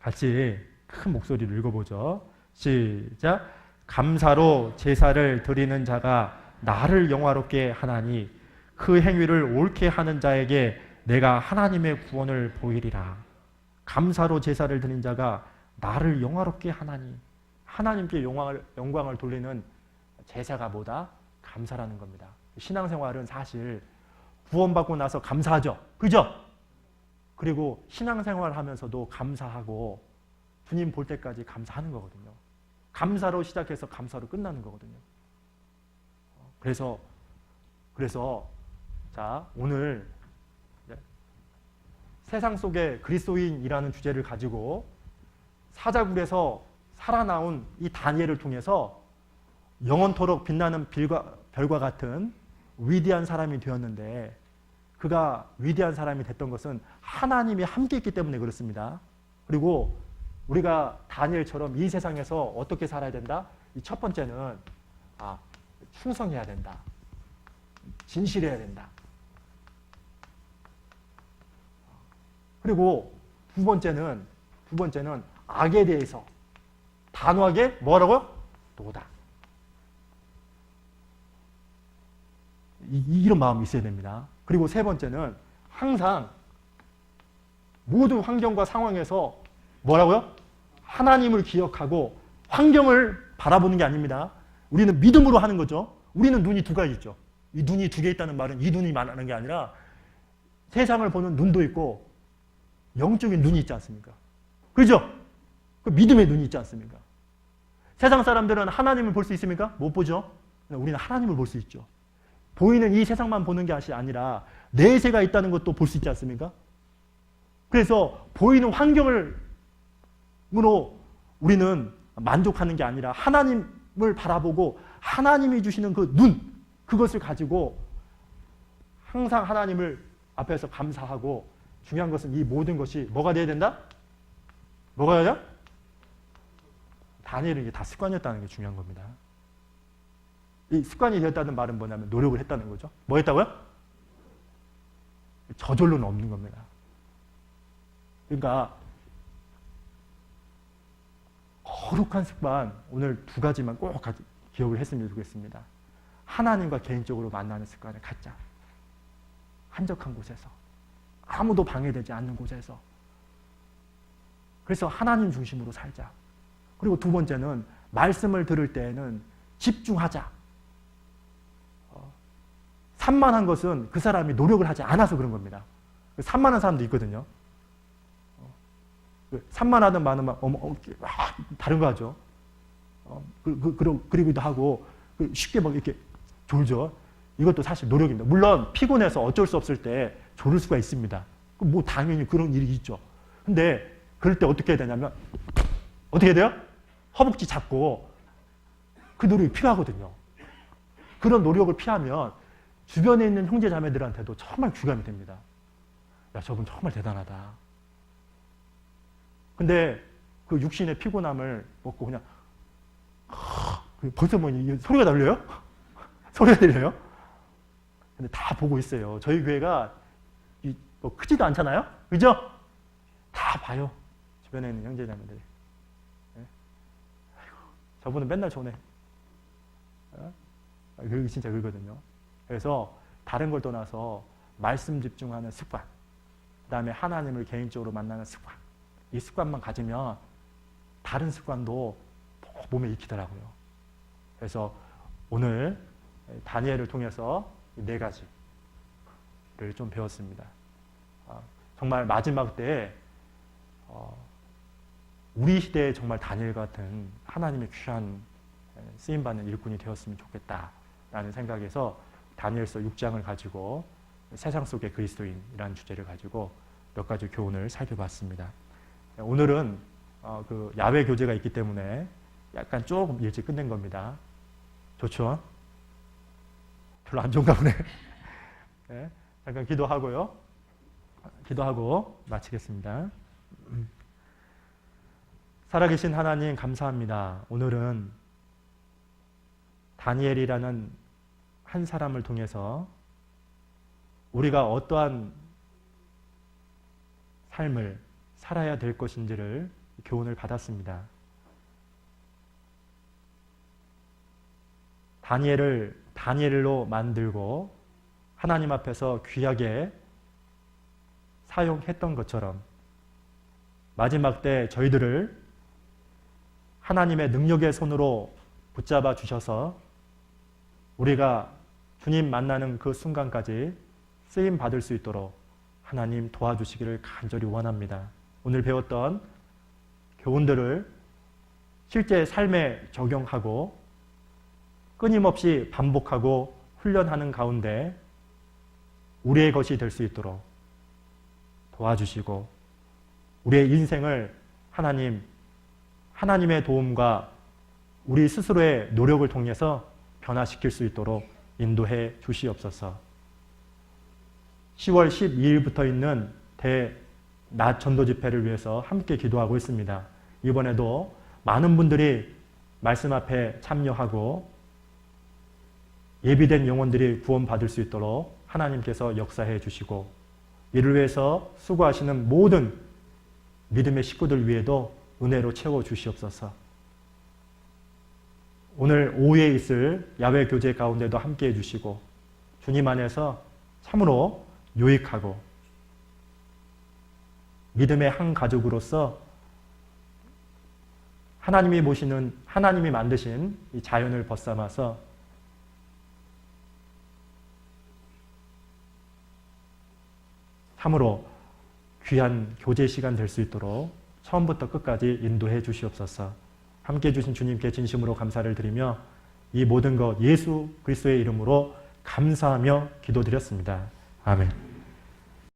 같이 큰 목소리로 읽어보죠. 시작. 감사로 제사를 드리는 자가 나를 영화롭게 하나니 그 행위를 옳게 하는 자에게 내가 하나님의 구원을 보이리라. 감사로 제사를 드린 자가 나를 영화롭게 하나니 하나님께 영광을 돌리는 제사가 뭐다? 감사라는 겁니다. 신앙생활은 사실 구원받고 나서 감사하죠. 그죠? 그리고 신앙생활 하면서도 감사하고 주님 볼 때까지 감사하는 거거든요. 감사로 시작해서 감사로 끝나는 거거든요. 그래서 자 오늘 세상 속의 그리스도인이라는 주제를 가지고 사자굴에서 살아나온 이 다니엘을 통해서 영원토록 빛나는 별과 같은 위대한 사람이 되었는데 그가 위대한 사람이 됐던 것은 하나님이 함께 있기 때문에 그렇습니다. 그리고 우리가 다니엘처럼 이 세상에서 어떻게 살아야 된다? 이 첫 번째는 충성해야 된다. 진실해야 된다. 그리고 두 번째는 악에 대해서 단호하게 뭐라고요? 노다. 이런 마음이 있어야 됩니다. 그리고 세 번째는 항상 모든 환경과 상황에서 뭐라고요? 하나님을 기억하고 환경을 바라보는 게 아닙니다. 우리는 믿음으로 하는 거죠. 우리는 눈이 두 가지 있죠. 이 눈이 두 개 있다는 말은 이 눈이 말하는 게 아니라 세상을 보는 눈도 있고 영적인 눈이 있지 않습니까? 그죠? 그 믿음의 눈이 있지 않습니까? 세상 사람들은 하나님을 볼 수 있습니까? 못 보죠? 우리는 하나님을 볼 수 있죠. 보이는 이 세상만 보는 게 아니라 내세가 있다는 것도 볼 수 있지 않습니까? 그래서 보이는 환경으로 우리는 만족하는 게 아니라 하나님을 바라보고 하나님이 주시는 그 눈, 그것을 가지고 항상 하나님을 앞에서 감사하고, 중요한 것은 이 모든 것이 뭐가 돼야 된다? 뭐가 돼야 된다? 다니엘은 이게 다 습관이었다는 게 중요한 겁니다. 이 습관이 되었다는 말은 뭐냐면 노력을 했다는 거죠. 뭐 했다고요? 저절로는 없는 겁니다. 그러니까 거룩한 습관, 오늘 두 가지만 꼭 기억을 했으면 좋겠습니다. 하나님과 개인적으로 만나는 습관을 갖자. 한적한 곳에서, 아무도 방해되지 않는 곳에서. 그래서 하나님 중심으로 살자. 그리고 두 번째는 말씀을 들을 때에는 집중하자. 산만한 것은 그 사람이 노력을 하지 않아서 그런 겁니다. 산만한 사람도 있거든요. 산만하든 많으면 다른 거 하죠. 그러기도 하고 쉽게 막 이렇게 졸죠. 이것도 사실 노력입니다. 물론 피곤해서 어쩔 수 없을 때 졸을 수가 있습니다. 뭐 당연히 그런 일이 있죠. 근데 그럴 때 어떻게 해야 되냐면 어떻게 해야 돼요? 허벅지 잡고 그 노력이 필요하거든요. 그런 노력을 피하면 주변에 있는 형제 자매들한테도 정말 귀감이 됩니다. 야, 저분 정말 대단하다. 근데 그 육신의 피곤함을 먹고 그냥 벌써 뭐 소리가 들려요? 소리가 들려요? 근데 다 보고 있어요. 저희 교회가 뭐 크지도 않잖아요? 그죠? 다 봐요. 주변에 있는 형제 자매들이. 아이고, 저분은 맨날 전해. 진짜 그러거든요. 그래서 다른 걸 떠나서 말씀 집중하는 습관, 그 다음에 하나님을 개인적으로 만나는 습관, 이 습관만 가지면 다른 습관도 몸에 익히더라고요. 그래서 오늘 다니엘을 통해서 이 네 가지를 좀 배웠습니다. 정말 마지막 때에 우리 시대에 정말 다니엘 같은 하나님의 귀한 쓰임받는 일꾼이 되었으면 좋겠다라는 생각에서 다니엘서 6장을 가지고 세상 속의 그리스도인이라는 주제를 가지고 몇 가지 교훈을 살펴봤습니다. 오늘은 그 야외 교제가 있기 때문에 약간 조금 일찍 끝낸 겁니다. 좋죠? 별로 안 좋은가 보네. 네, 잠깐 기도하고요. 기도하고 마치겠습니다. 살아계신 하나님 감사합니다. 오늘은 다니엘이라는 한 사람을 통해서 우리가 어떠한 삶을 살아야 될 것인지를 교훈을 받았습니다. 다니엘을 다니엘로 만들고 하나님 앞에서 귀하게 사용했던 것처럼 마지막 때 저희들을 하나님의 능력의 손으로 붙잡아 주셔서 우리가 주님 만나는 그 순간까지 쓰임 받을 수 있도록 하나님 도와주시기를 간절히 원합니다. 오늘 배웠던 교훈들을 실제 삶에 적용하고 끊임없이 반복하고 훈련하는 가운데 우리의 것이 될 수 있도록 도와주시고 우리의 인생을 하나님의 도움과 우리 스스로의 노력을 통해서 변화시킬 수 있도록 인도해 주시옵소서. 10월 12일부터 있는 대낮 전도 집회를 위해서 함께 기도하고 있습니다. 이번에도 많은 분들이 말씀 앞에 참여하고 예비된 영혼들이 구원받을 수 있도록 하나님께서 역사해 주시고 이를 위해서 수고하시는 모든 믿음의 식구들 위에도 은혜로 채워 주시옵소서. 오늘 오후에 있을 야외 교제 가운데도 함께해 주시고 주님 안에서 참으로 유익하고 믿음의 한 가족으로서 하나님이 만드신 이 자연을 벗삼아서 참으로 귀한 교제 시간 될 수 있도록 처음부터 끝까지 인도해 주시옵소서. 함께 해주신 주님께 진심으로 감사를 드리며 이 모든 것 예수 그리스도의 이름으로 감사하며 기도드렸습니다. 아멘.